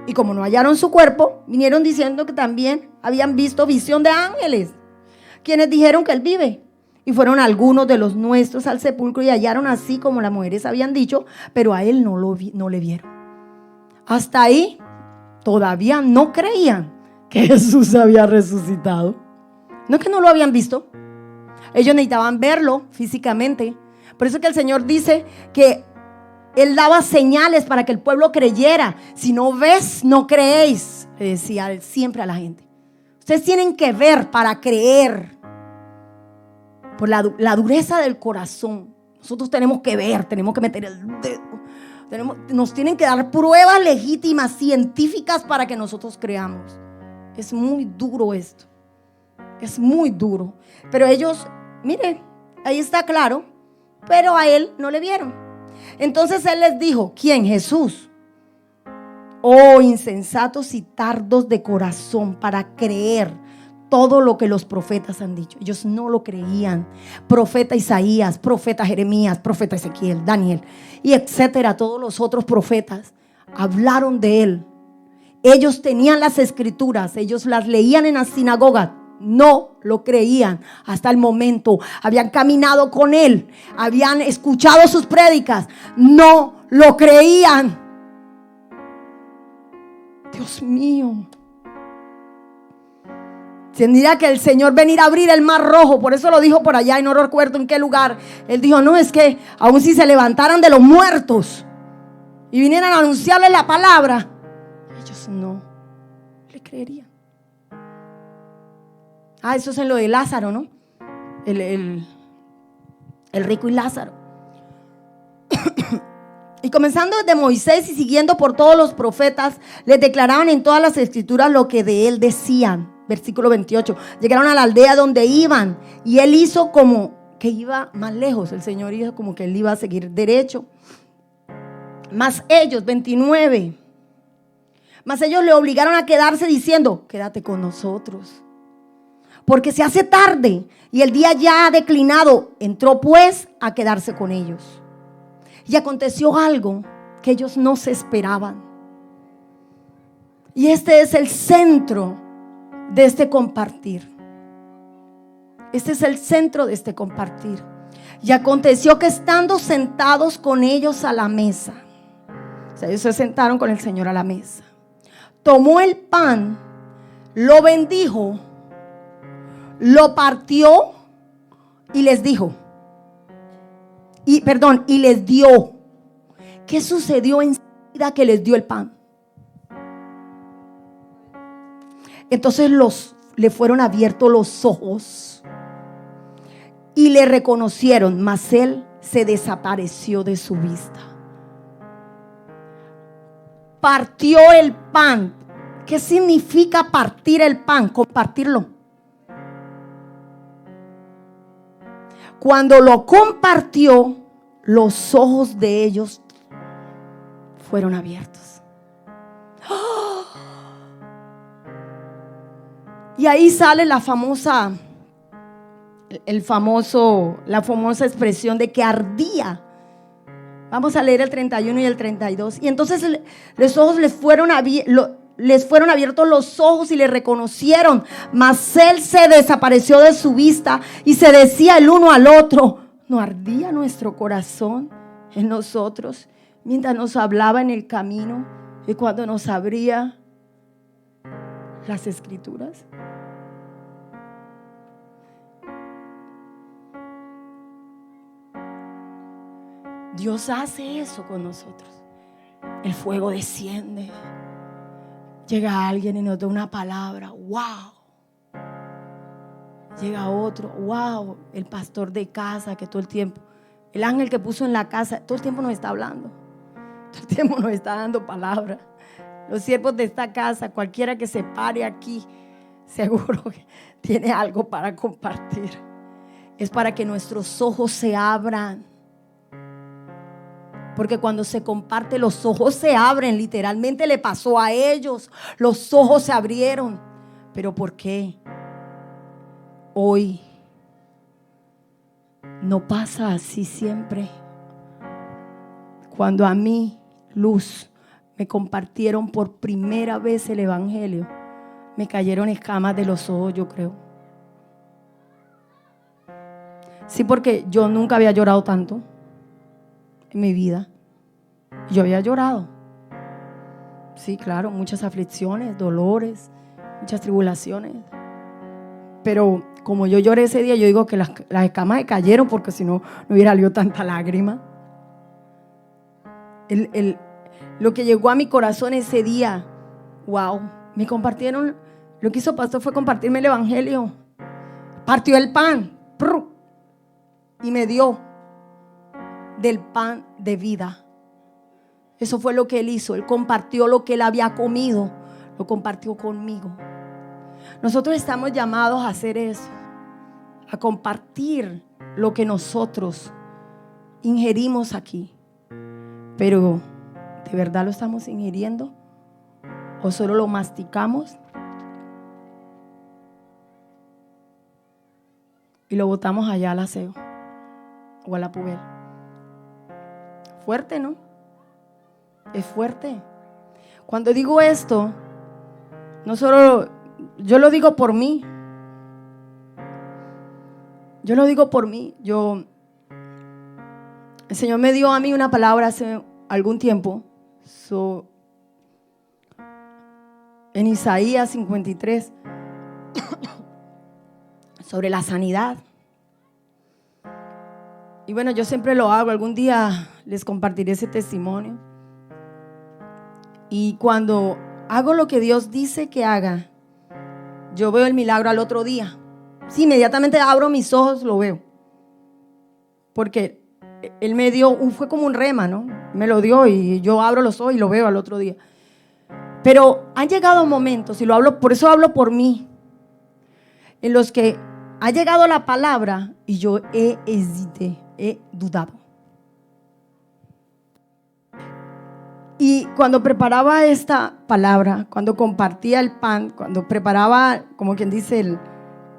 Y como no hallaron su cuerpo, vinieron diciendo que también habían visto visión de ángeles, quienes dijeron que él vive. Y fueron algunos de los nuestros al sepulcro y hallaron así como las mujeres habían dicho, pero a él no le vieron. Hasta ahí todavía no creían que Jesús había resucitado. No es que no lo habían visto. Ellos necesitaban verlo físicamente. Por eso es que el Señor dice que Él daba señales para que el pueblo creyera. Si no ves, no creéis, le decía Él siempre a la gente. Ustedes tienen que ver para creer. Por la dureza del corazón. Nosotros tenemos que ver, tenemos que meter el dedo. Nos tienen que dar pruebas legítimas, científicas, para que nosotros creamos. Es muy duro esto. Es muy duro. Pero ellos, miren, ahí está claro, pero a él no le vieron. Entonces él les dijo, ¿quién? Jesús. Oh, insensatos y tardos de corazón para creer todo lo que los profetas han dicho. Ellos no lo creían. Profeta Isaías, profeta Jeremías, profeta Ezequiel, Daniel y etcétera, todos los otros profetas hablaron de él. Ellos tenían las escrituras, ellos las leían en la sinagoga. No lo creían hasta el momento. Habían caminado con él, habían escuchado sus prédicas. No lo creían. Dios mío. Tendría que el Señor venir a abrir el mar rojo. Por eso lo dijo por allá y no recuerdo en qué lugar. Él dijo, no, es que aun si se levantaran de los muertos y vinieran a anunciarle la palabra, ellos no le creerían. Eso es en lo de Lázaro, ¿no? El rico y Lázaro. Y comenzando desde Moisés y siguiendo por todos los profetas, les declaraban en todas las escrituras lo que de él decían. Versículo 28. Llegaron a la aldea donde iban y él hizo como que iba más lejos. El Señor hizo como que él iba a seguir derecho. Mas ellos, 29. Mas ellos le obligaron a quedarse diciendo, quédate con nosotros, porque se hace tarde y el día ya ha declinado. Entró pues a quedarse con ellos. Y aconteció algo que ellos no se esperaban. Y este es el centro de este compartir. Este es el centro de este compartir. Y aconteció que estando sentados con ellos a la mesa, o sea, ellos se sentaron con el Señor a la mesa, tomó el pan, lo bendijo, lo partió y les dijo, y les dio. ¿Qué sucedió enseguida que les dio el pan? Entonces le fueron abiertos los ojos y le reconocieron, mas él se desapareció de su vista. Partió el pan. ¿Qué significa partir el pan? Compartirlo. Cuando lo compartió, los ojos de ellos fueron abiertos. ¡Oh! Y ahí sale la famosa expresión de que ardía. Vamos a leer el 31 y el 32. Y entonces los ojos les fueron abiertos los ojos y le reconocieron, mas él se desapareció de su vista y se decía el uno al otro, ¿no ardía nuestro corazón en nosotros mientras nos hablaba en el camino y cuando nos abría las escrituras? Dios hace eso con nosotros. El fuego desciende. Llega alguien y nos da una palabra. ¡Wow! Llega otro. ¡Wow! El pastor de casa que todo el tiempo, el ángel que puso en la casa, todo el tiempo nos está hablando. Todo el tiempo nos está dando palabra. Los siervos de esta casa, cualquiera que se pare aquí, seguro que tiene algo para compartir. Es para que nuestros ojos se abran. Porque cuando se comparte, los ojos se abren. Literalmente le pasó a ellos. Los ojos se abrieron. ¿Pero por qué? Hoy no pasa así siempre. Cuando a mí, Luz, me compartieron por primera vez el evangelio, me cayeron escamas de los ojos, yo creo. Sí, porque yo nunca había llorado tanto en mi vida. Yo había llorado. Sí, claro, muchas aflicciones, dolores, muchas tribulaciones. Pero como yo lloré ese día, yo digo que las escamas me cayeron, porque si no, no hubiera salido tanta lágrima. Lo que llegó a mi corazón ese día, wow, me compartieron. Lo que hizo el pastor fue compartirme el evangelio. Partió el pan y me dio del pan de vida. Eso fue lo que él hizo. Él compartió lo que él había comido, lo compartió conmigo. Nosotros estamos llamados a hacer eso, a compartir lo que nosotros ingerimos aquí. Pero ¿de verdad lo estamos ingiriendo? ¿O solo lo masticamos y lo botamos allá al aseo o a la puber? Fuerte, ¿no? Es fuerte. Cuando digo esto, no solo yo lo digo por mí. Yo lo digo por mí. El Señor me dio a mí una palabra hace algún tiempo en Isaías 53 sobre la sanidad. Y bueno, yo siempre lo hago. Algún día les compartiré ese testimonio. Y cuando hago lo que Dios dice que haga, yo veo el milagro al otro día. Sí, inmediatamente abro mis ojos, lo veo. Porque Él me dio, fue como un rema, ¿no? Me lo dio y yo abro los ojos y lo veo al otro día. Pero han llegado momentos, y lo hablo, por eso hablo por mí, en los que ha llegado la palabra y yo he dudado. Y cuando preparaba esta palabra, cuando compartía el pan, cuando preparaba, como quien dice,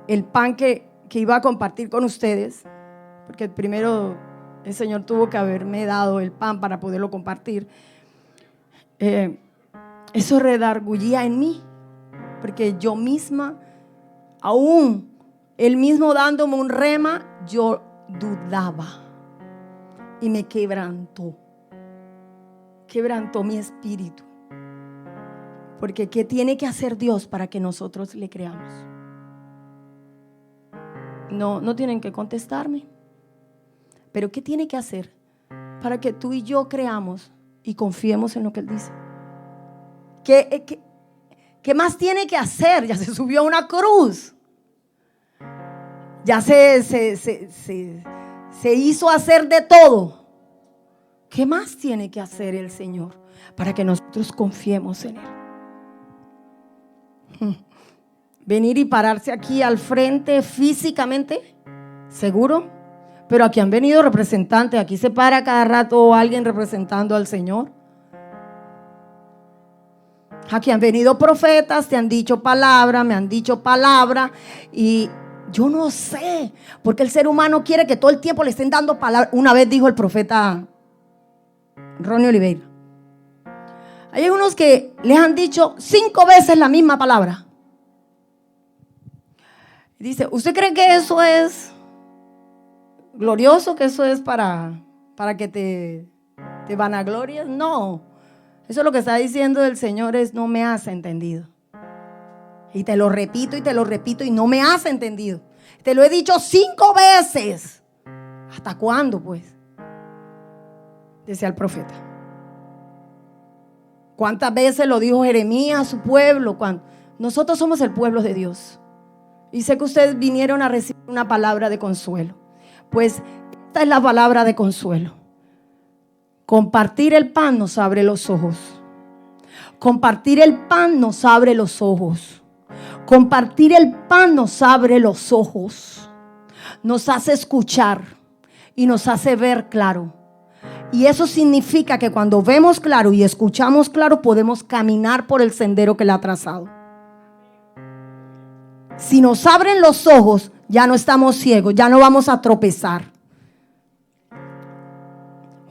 el pan que iba a compartir con ustedes, porque primero el Señor tuvo que haberme dado el pan para poderlo compartir, eso redargullía en mí, porque yo misma, aún Él mismo dándome un rema, yo dudaba y me quebrantó mi espíritu. Porque ¿qué tiene que hacer Dios para que nosotros le creamos? No tienen que contestarme. Pero ¿qué tiene que hacer para que tú y yo creamos y confiemos en lo que Él dice? ¿Qué más tiene que hacer? Ya se subió a una cruz. Ya se hizo hacer de todo. ¿Qué más tiene que hacer el Señor para que nosotros confiemos en Él? Venir y pararse aquí al frente físicamente, seguro. Pero aquí han venido representantes. Aquí se para cada rato alguien representando al Señor. Aquí han venido profetas, te han dicho palabra, me han dicho palabra. Y yo no sé, porque el ser humano quiere que todo el tiempo le estén dando palabra. Una vez dijo el profeta Ronnie Oliveira: hay unos que les han dicho 5 veces la misma palabra. Dice, ¿usted cree que eso es glorioso? ¿Que eso es para que te vanaglories? No, eso es lo que está diciendo el Señor, es: no me has entendido. Y te lo repito y no me has entendido. Te lo he dicho 5 veces. ¿Hasta cuándo, pues? Decía el profeta. ¿Cuántas veces lo dijo Jeremías a su pueblo? Nosotros somos el pueblo de Dios. Y sé que ustedes vinieron a recibir una palabra de consuelo. Pues esta es la palabra de consuelo. Compartir el pan nos abre los ojos. Compartir el pan nos abre los ojos. Compartir el pan nos abre los ojos. Nos hace escuchar y nos hace ver claro. Y eso significa que cuando vemos claro y escuchamos claro, podemos caminar por el sendero que Él ha trazado. Si nos abren los ojos, ya no estamos ciegos, ya no vamos a tropezar.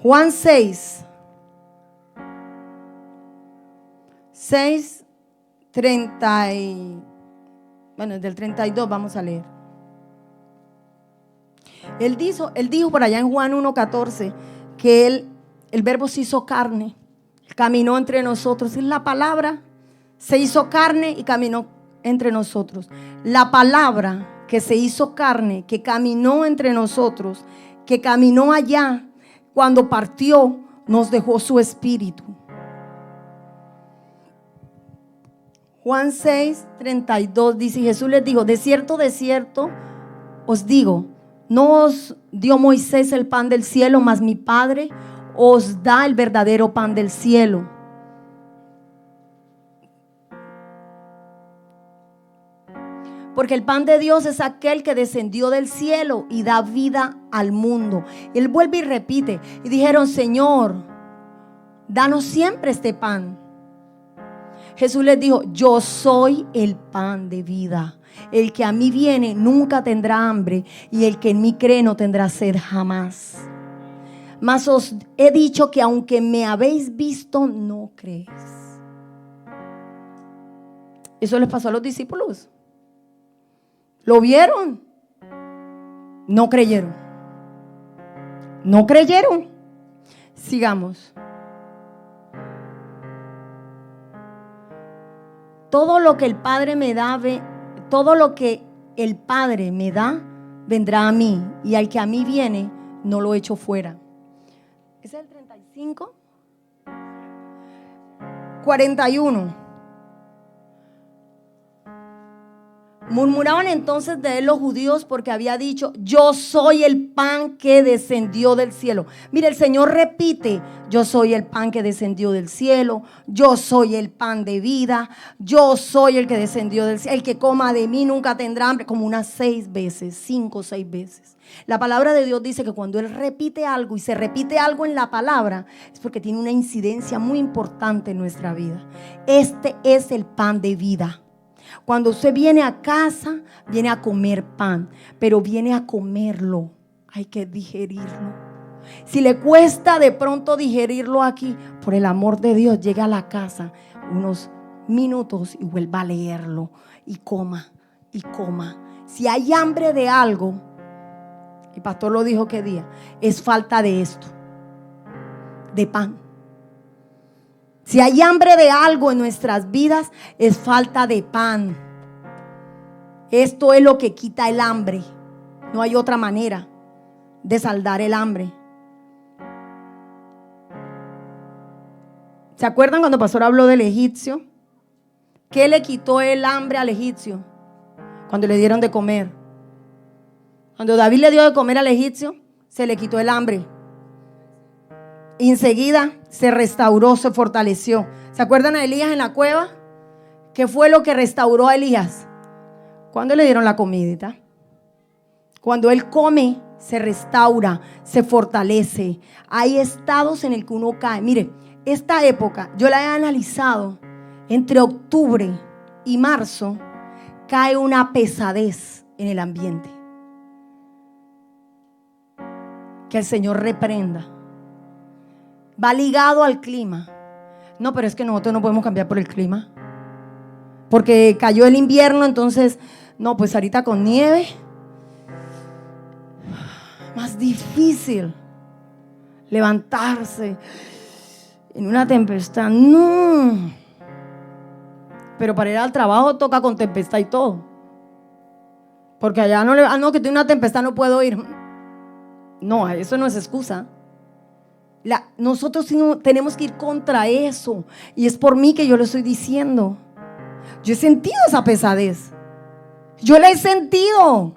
Juan 6, 30 bueno, del 32 vamos a leer. Él dijo por allá en Juan 1:14 que el verbo se hizo carne, caminó entre nosotros. Es la palabra, se hizo carne y caminó entre nosotros. La palabra que se hizo carne, que caminó entre nosotros, que caminó allá, cuando partió, nos dejó su espíritu. Juan 6:32 dice: Jesús les dijo, de cierto os digo, no os dio Moisés el pan del cielo, mas mi Padre os da el verdadero pan del cielo. Porque el pan de Dios es aquel que descendió del cielo y da vida al mundo. Él vuelve y repite. Y dijeron: Señor, danos siempre este pan. Jesús les dijo: yo soy el pan de vida. El que a mí viene nunca tendrá hambre, y el que en mí cree no tendrá sed jamás. Mas os he dicho que aunque me habéis visto, no creéis. Eso les pasó a los discípulos. ¿Lo vieron? No creyeron. No creyeron. Sigamos. Todo lo que el Padre me da, todo lo que el Padre me da, vendrá a mí. Y al que a mí viene, no lo echo fuera. ¿Ese es el 35? 41. Murmuraban entonces de él los judíos porque había dicho: yo soy el pan que descendió del cielo. Mire, el Señor repite: yo soy el pan que descendió del cielo, yo soy el pan de vida, yo soy el que descendió del cielo, el que coma de mí nunca tendrá hambre, como unas 6 veces, 5 o 6 veces. La palabra de Dios dice que cuando Él repite algo y se repite algo en la palabra, es porque tiene una incidencia muy importante en nuestra vida. Este es el pan de vida. Cuando usted viene a casa, viene a comer pan, pero viene a comerlo, hay que digerirlo. Si le cuesta de pronto digerirlo aquí, por el amor de Dios, llegue a la casa unos minutos y vuelva a leerlo y coma y coma. Si hay hambre de algo, el pastor lo dijo qué día, es falta de esto, de pan. Si hay hambre de algo en nuestras vidas, es falta de pan. Esto es lo que quita el hambre. No hay otra manera de saldar el hambre. ¿Se acuerdan cuando el pastor habló del egipcio? ¿Qué le quitó el hambre al egipcio? Cuando le dieron de comer. Cuando David le dio de comer al egipcio, se le quitó el hambre. Y enseguida se restauró, se fortaleció. ¿Se acuerdan a Elías en la cueva? ¿Qué fue lo que restauró a Elías? Cuando le dieron la comidita. Cuando él come, se restaura, se fortalece. Hay estados en el que uno cae. Mire, esta época yo la he analizado. Entre octubre y marzo cae una pesadez en el ambiente. Que el Señor reprenda. Va ligado al clima. No, pero es que nosotros no podemos cambiar por el clima. Porque cayó el invierno, entonces, no, pues ahorita con nieve, más difícil levantarse en una tempestad. No. Pero para ir al trabajo toca con tempestad y todo. Porque allá no, que tiene una tempestad, no puedo ir. No, eso no es excusa. Nosotros tenemos que ir contra eso. Y es por mí que yo lo estoy diciendo. Yo he sentido esa pesadez. Yo la he sentido.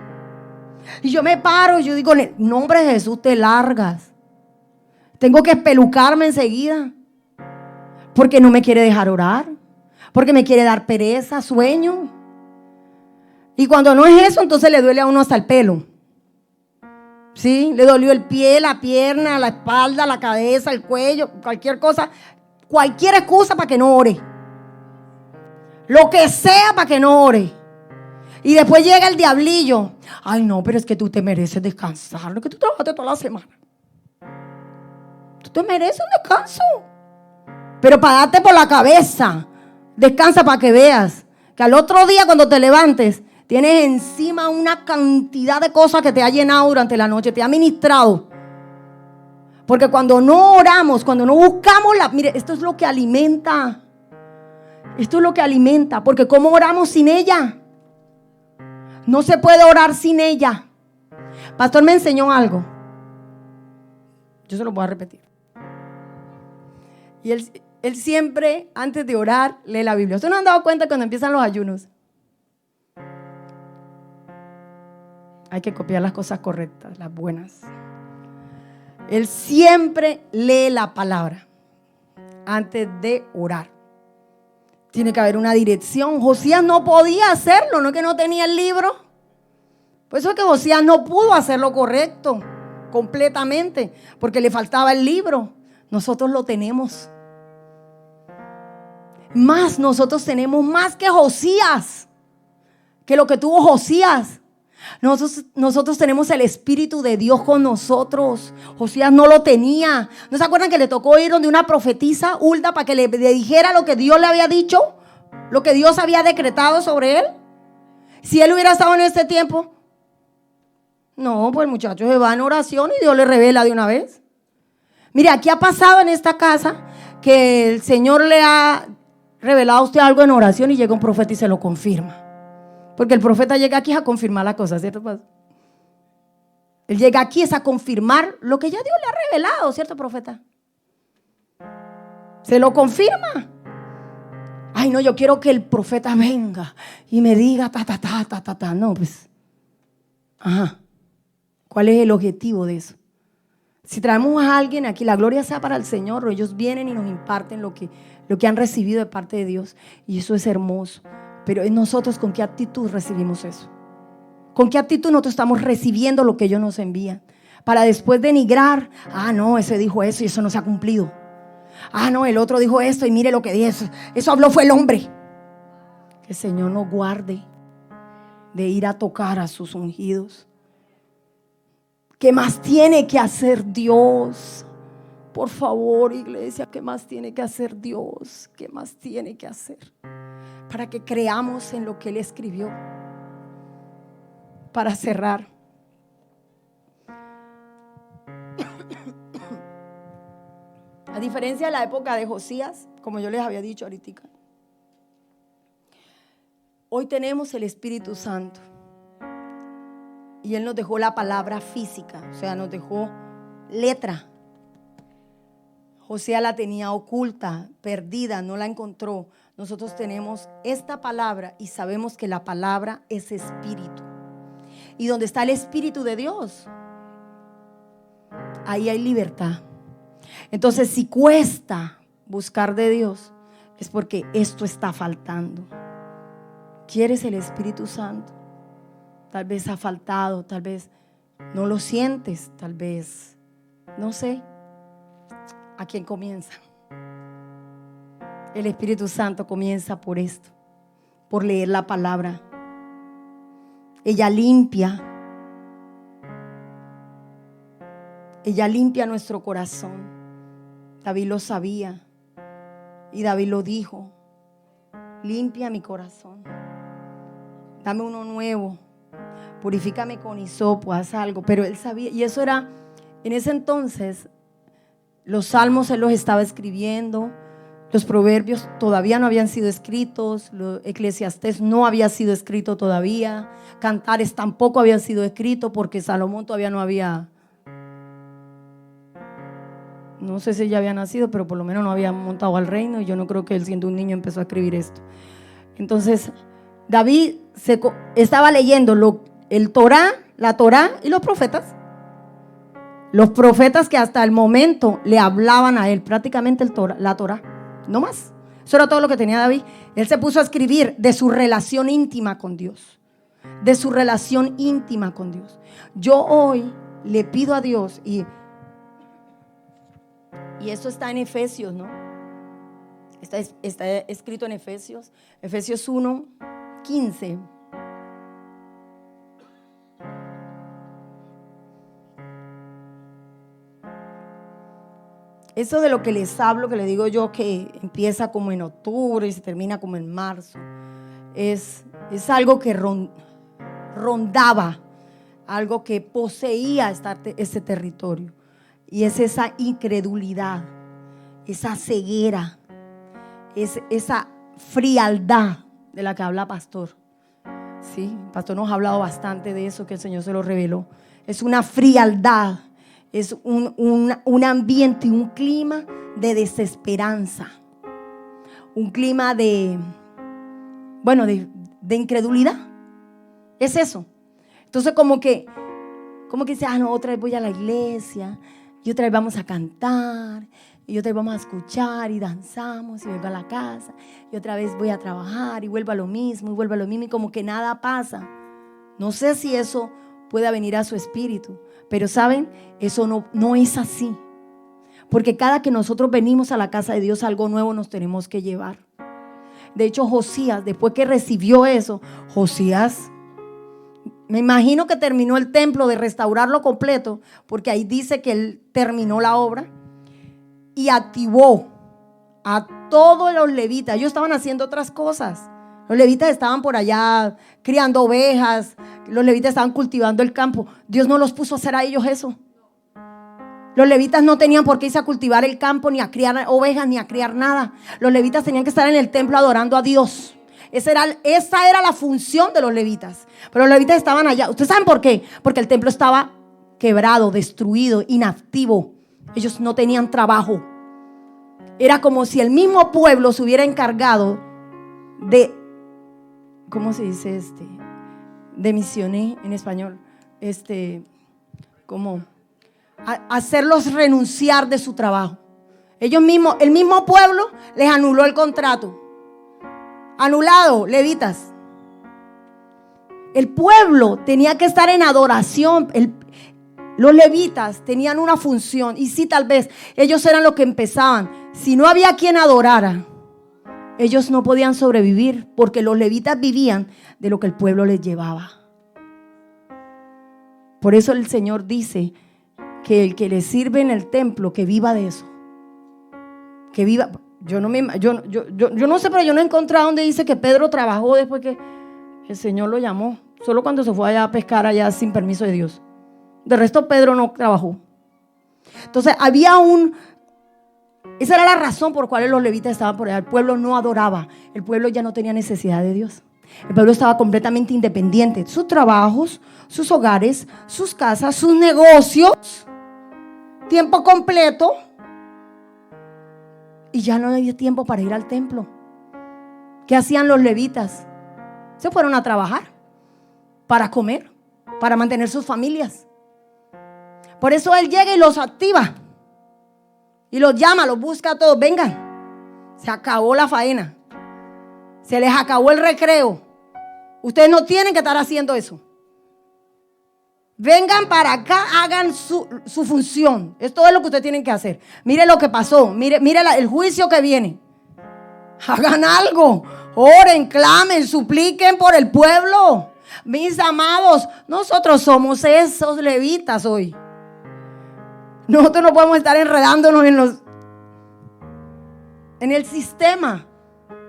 Y yo me paro y yo digo: en nombre de Jesús, te largas. Tengo que espelucarme enseguida. Porque no me quiere dejar orar. Porque me quiere dar pereza, sueño. Y cuando no es eso, entonces le duele a uno hasta el pelo. ¿Sí? Le dolió el pie, la pierna, la espalda, la cabeza, el cuello, cualquier cosa. Cualquier excusa para que no ore. Lo que sea para que no ore. Y después llega el diablillo. Ay, no, pero es que tú te mereces descansar. Lo que tú trabajaste toda la semana. Tú te mereces un descanso. Pero para darte por la cabeza. Descansa para que veas que al otro día cuando te levantes tienes encima una cantidad de cosas que te ha llenado durante la noche, te ha ministrado. Porque cuando no oramos, cuando no buscamos mire, esto es lo que alimenta. Esto es lo que alimenta. Porque ¿cómo oramos sin ella? No se puede orar sin ella. Pastor me enseñó algo. Yo se lo voy a repetir. Y él siempre, antes de orar, lee la Biblia. ¿Ustedes no han dado cuenta cuando empiezan los ayunos? Hay que copiar las cosas correctas, las buenas. Él siempre lee la palabra antes de orar. Tiene que haber una dirección. Josías no podía hacerlo, no es que no tenía el libro. Por eso es que Josías no pudo hacerlo correcto, completamente, porque le faltaba el libro. Nosotros lo tenemos. Más, nosotros tenemos más que Josías, que lo que tuvo Josías. Nosotros tenemos el Espíritu de Dios con nosotros. Josías no lo tenía. ¿No se acuerdan que le tocó ir donde una profetisa, Hulda, para que le dijera lo que Dios le había dicho? Lo que Dios había decretado sobre él. Si él hubiera estado en este tiempo, no, pues el muchacho se va en oración y Dios le revela de una vez. Mire, aquí ha pasado en esta casa que el Señor le ha revelado a usted algo en oración y llega un profeta y se lo confirma. Porque el profeta llega aquí a confirmar la cosa, ¿cierto? Él llega aquí es a confirmar lo que ya Dios le ha revelado, ¿cierto, profeta? Se lo confirma. Ay, no, yo quiero que el profeta venga y me diga ta. No, pues, ajá. ¿Cuál es el objetivo de eso? Si traemos a alguien aquí, la gloria sea para el Señor. Ellos vienen y nos imparten lo que han recibido de parte de Dios. Y eso es hermoso. Pero en nosotros, ¿con qué actitud recibimos eso? ¿Con qué actitud nosotros estamos recibiendo lo que ellos nos envían? Para después denigrar. Ah, no, ese dijo eso y eso no se ha cumplido. Ah, no, el otro dijo esto y mire lo que dijo. Eso habló fue el hombre. Que el Señor nos guarde de ir a tocar a sus ungidos. ¿Qué más tiene que hacer Dios? Por favor, iglesia, ¿qué más tiene que hacer Dios? ¿Qué más tiene que hacer? Para que creamos en lo que Él escribió. Para cerrar. A diferencia de la época de Josías, como yo les había dicho ahorita, hoy tenemos el Espíritu Santo. Y Él nos dejó la palabra física, o sea, nos dejó letra. Josías la tenía oculta, perdida, no la encontró. Nosotros tenemos esta palabra y sabemos que la palabra es espíritu. Y donde está el Espíritu de Dios, ahí hay libertad. Entonces, si cuesta buscar de Dios, es porque esto está faltando. ¿Quieres el Espíritu Santo? Tal vez ha faltado, tal vez no lo sientes, tal vez, no sé. ¿A quién comienza? El Espíritu Santo comienza por esto, por leer la palabra. Ella limpia nuestro corazón. David lo sabía y David lo dijo: limpia mi corazón, dame uno nuevo, purifícame con hisopo, haz algo. Pero él sabía, y eso era, en ese entonces, los salmos él los estaba escribiendo, los proverbios todavía no habían sido escritos, Eclesiastés no había sido escrito todavía, Cantares tampoco había sido escrito porque Salomón todavía no había, no sé si ya había nacido, pero por lo menos no había montado al reino, y yo no creo que él, siendo un niño, empezó a escribir esto. Entonces David estaba leyendo la Torá y los profetas que hasta el momento le hablaban a él, prácticamente la Torá, no más. Eso era todo lo que tenía David. Él se puso a escribir de su relación íntima con Dios, de su relación íntima con Dios. Yo hoy le pido a Dios, y eso está en Efesios, ¿no? Está escrito en Efesios 1:15. Eso de lo que les hablo, que les digo yo, que empieza como en octubre y se termina como en marzo, es algo que rondaba, algo que poseía este territorio. Y es esa incredulidad, esa ceguera, esa frialdad de la que habla pastor. Sí, el pastor nos ha hablado bastante de eso, que el Señor se lo reveló. Es una frialdad, es un ambiente, un clima de desesperanza, un clima de incredulidad. Es eso. Entonces como que dice, no, otra vez voy a la iglesia, y otra vez vamos a cantar, y otra vez vamos a escuchar y danzamos, y vengo a la casa, y otra vez voy a trabajar y vuelvo a lo mismo, y como que nada pasa. No sé si eso pueda venir a su espíritu, pero ¿saben? Eso no es así. Porque cada que nosotros venimos a la casa de Dios, algo nuevo nos tenemos que llevar. De hecho, Josías, después que recibió eso, me imagino que terminó el templo de restaurarlo completo, porque ahí dice que él terminó la obra y activó a todos los levitas. Ellos estaban haciendo otras cosas. Los levitas estaban por allá criando ovejas, los levitas estaban cultivando el campo. Dios no los puso a hacer a ellos eso. Los levitas no tenían por qué irse a cultivar el campo, ni a criar ovejas, ni a criar nada. Los levitas tenían que estar en el templo adorando a Dios. Esa era la función de los levitas. Pero los levitas estaban allá. ¿Ustedes saben por qué? Porque el templo estaba quebrado, destruido, inactivo. Ellos no tenían trabajo. Era como si el mismo pueblo se hubiera encargado de, ¿cómo se dice de misioné en español? Como hacerlos renunciar de su trabajo. Ellos mismos, el mismo pueblo les anuló el contrato. Anulado, levitas. El pueblo tenía que estar en adoración. Los levitas tenían una función. Y sí, tal vez ellos eran los que empezaban. Si no había quien adorara, ellos no podían sobrevivir, porque los levitas vivían de lo que el pueblo les llevaba. Por eso el Señor dice que el que le sirve en el templo, que viva de eso. Que viva. Yo no sé, pero yo no he encontrado donde dice que Pedro trabajó después que el Señor lo llamó. Solo cuando se fue allá a pescar allá sin permiso de Dios. De resto Pedro no trabajó. Entonces esa era la razón por la cual los levitas estaban por allá. El pueblo no adoraba. El pueblo ya no tenía necesidad de Dios. El pueblo estaba completamente independiente. Sus trabajos, sus hogares, sus casas, sus negocios, tiempo completo. Y ya no había tiempo para ir al templo. ¿Qué hacían los levitas? Se fueron a trabajar, para comer, para mantener sus familias. Por eso él llega y los activa, y los llama, los busca a todos. Vengan, se acabó la faena, se les acabó el recreo. Ustedes no tienen que estar haciendo eso. Vengan para acá, hagan su función. Esto es lo que ustedes tienen que hacer. Mire lo que pasó, mire el juicio que viene. Hagan algo, oren, clamen, supliquen por el pueblo. Mis amados, nosotros somos esos levitas hoy. Nosotros no podemos estar enredándonos en el sistema,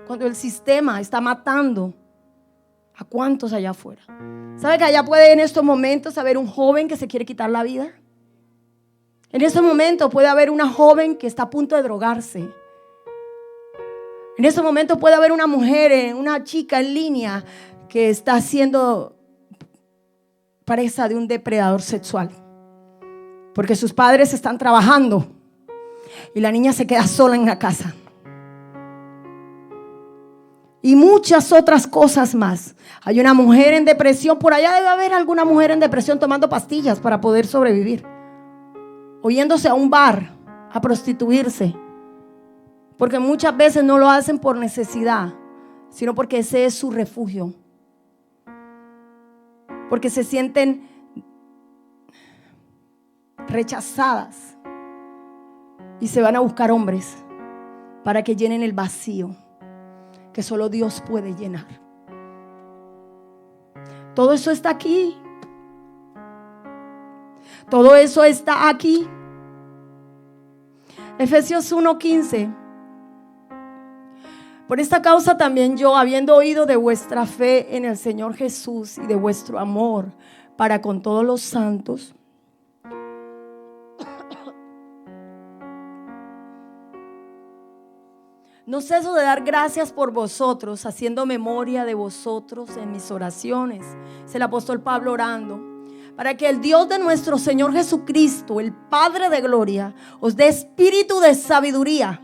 cuando el sistema está matando a cuántos allá afuera. ¿Sabe que allá puede en estos momentos haber un joven que se quiere quitar la vida? En estos momentos puede haber una joven que está a punto de drogarse. En estos momentos puede haber una mujer, una chica en línea que está siendo presa de un depredador sexual. Porque sus padres están trabajando y la niña se queda sola en la casa. Y muchas otras cosas más. Hay una mujer en depresión. Por allá debe haber alguna mujer en depresión tomando pastillas para poder sobrevivir, o yéndose a un bar a prostituirse, porque muchas veces no lo hacen por necesidad, sino porque ese es su refugio, porque se sienten rechazadas. Y se van a buscar hombres para que llenen el vacío que solo Dios puede llenar. Todo eso está aquí. Todo eso está aquí. Efesios 1:15. Por esta causa también yo, habiendo oído de vuestra fe en el Señor Jesús y de vuestro amor para con todos los santos, no ceso de dar gracias por vosotros, haciendo memoria de vosotros en mis oraciones. Es el apóstol Pablo orando, para que el Dios de nuestro Señor Jesucristo, el Padre de gloria, os dé espíritu de sabiduría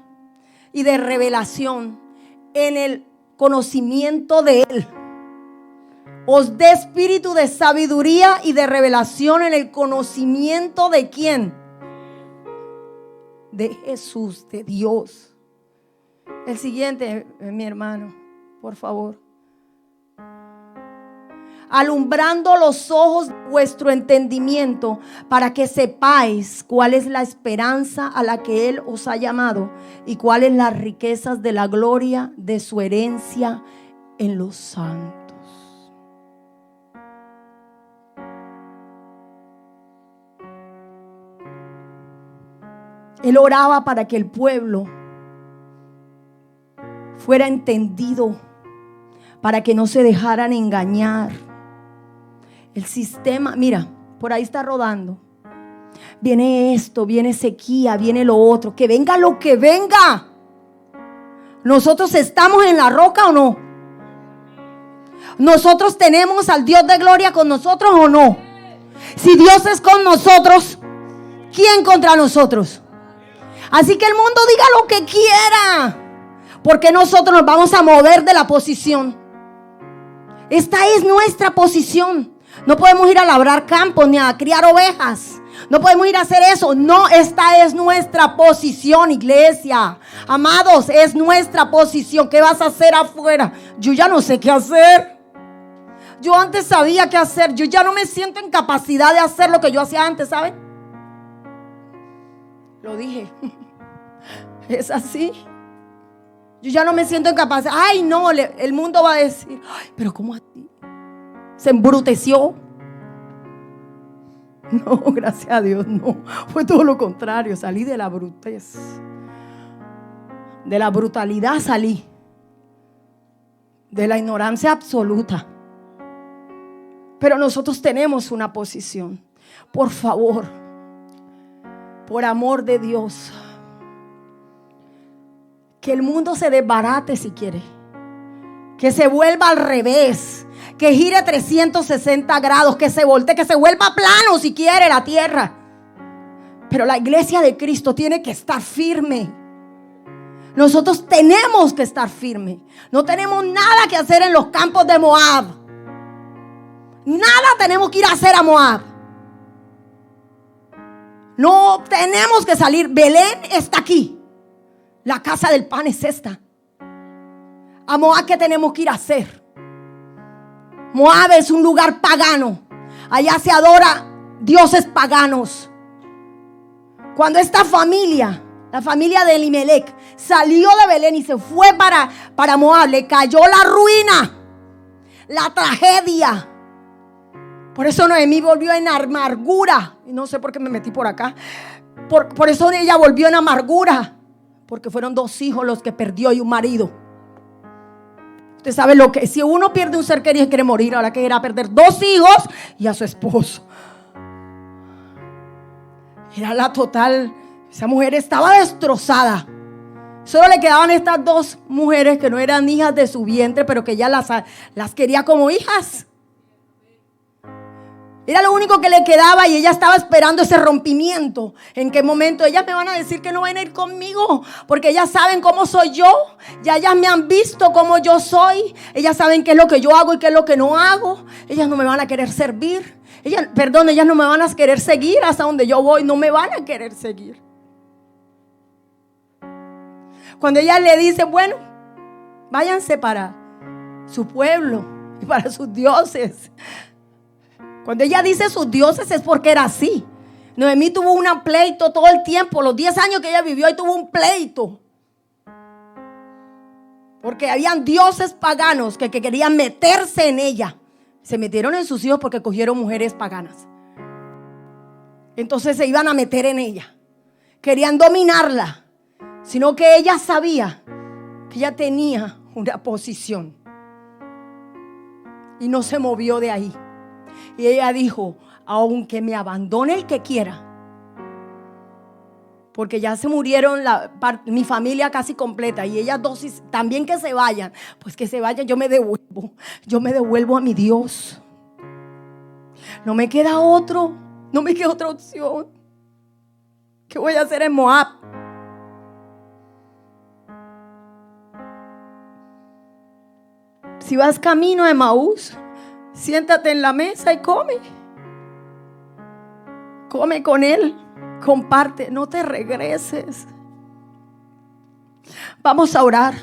y de revelación en el conocimiento de Él. Os dé espíritu de sabiduría y de revelación en el conocimiento de ¿quién? De Jesús, de Dios. El siguiente, mi hermano, por favor. Alumbrando los ojos de vuestro entendimiento, para que sepáis cuál es la esperanza a la que Él os ha llamado y cuáles las riquezas de la gloria de su herencia en los santos. Él oraba para que el pueblo fuera entendido, para que no se dejaran engañar. El sistema, mira, por ahí está rodando. Viene esto, viene sequía, viene lo otro. Que venga lo que venga. ¿Nosotros estamos en la roca o no? ¿Nosotros tenemos al Dios de gloria con nosotros o no? Si Dios es con nosotros, ¿quién contra nosotros? Así que el mundo diga lo que quiera, porque nosotros nos vamos a mover de la posición. Esta es nuestra posición. No podemos ir a labrar campos ni a criar ovejas. No podemos ir a hacer eso. No, esta es nuestra posición, iglesia. Amados, es nuestra posición. ¿Qué vas a hacer afuera? Yo ya no sé qué hacer. Yo antes sabía qué hacer. Yo ya no me siento en capacidad de hacer lo que yo hacía antes, ¿saben? Lo dije. Es así. Yo ya no me siento en capacidad. Ay, no, el mundo va a decir, ay, pero ¿cómo a ti? Se embruteció. No, gracias a Dios, no. Fue todo lo contrario. Salí de la brutez. De la brutalidad salí. De la ignorancia absoluta. Pero nosotros tenemos una posición. Por favor, por amor de Dios, que el mundo se desbarate si quiere. Que se vuelva al revés. Que gire 360 grados, que se voltee, que se vuelva plano si quiere la tierra. Pero la iglesia de Cristo tiene que estar firme. Nosotros tenemos que estar firme. No tenemos nada que hacer en los campos de Moab. Nada tenemos que ir a hacer a Moab. No tenemos que salir. Belén está aquí. La casa del pan es esta. A Moab, ¿qué tenemos que ir a hacer? Moab es un lugar pagano. Allá se adora dioses paganos. Cuando esta familia, la familia de Elimelech, salió de Belén y se fue para Moab, le cayó la ruina, la tragedia. Por eso Noemí volvió en amargura. Y no sé por qué me metí por acá. Por eso ella volvió en amargura. Porque fueron 2 hijos los que perdió y un marido. Usted sabe lo que, si uno pierde un ser querido y quiere morir, ahora que era perder 2 hijos y a su esposo. Era la total, esa mujer estaba destrozada. Solo le quedaban estas 2 mujeres que no eran hijas de su vientre, pero que ella las quería como hijas. Era lo único que le quedaba y ella estaba esperando ese rompimiento. ¿En qué momento? Ellas me van a decir que no van a ir conmigo, porque ellas saben cómo soy yo. Ya ellas me han visto cómo yo soy. Ellas saben qué es lo que yo hago y qué es lo que no hago. Ellas no me van a querer servir. Ellas no me van a querer seguir hasta donde yo voy. No me van a querer seguir. Cuando ella le dice, bueno, váyanse para su pueblo y para sus dioses. Cuando ella dice sus dioses es porque era así. Noemí tuvo un pleito todo el tiempo. Los 10 años que ella vivió, ahí tuvo un pleito. Porque habían dioses paganos que querían meterse en ella. Se metieron en sus hijos porque cogieron mujeres paganas. Entonces se iban a meter en ella. Querían dominarla. Sino que ella sabía que ella tenía una posición. Y no se movió de ahí. Y ella dijo: aunque me abandone el que quiera, porque ya se murieron mi familia casi completa, y ellas dos también que se vayan, pues que se vayan, yo me devuelvo a mi Dios. No me queda otra opción. ¿Qué voy a hacer en Moab? Si vas camino a Emaús, siéntate en la mesa y come. Come con él, comparte, no te regreses. Vamos a orar.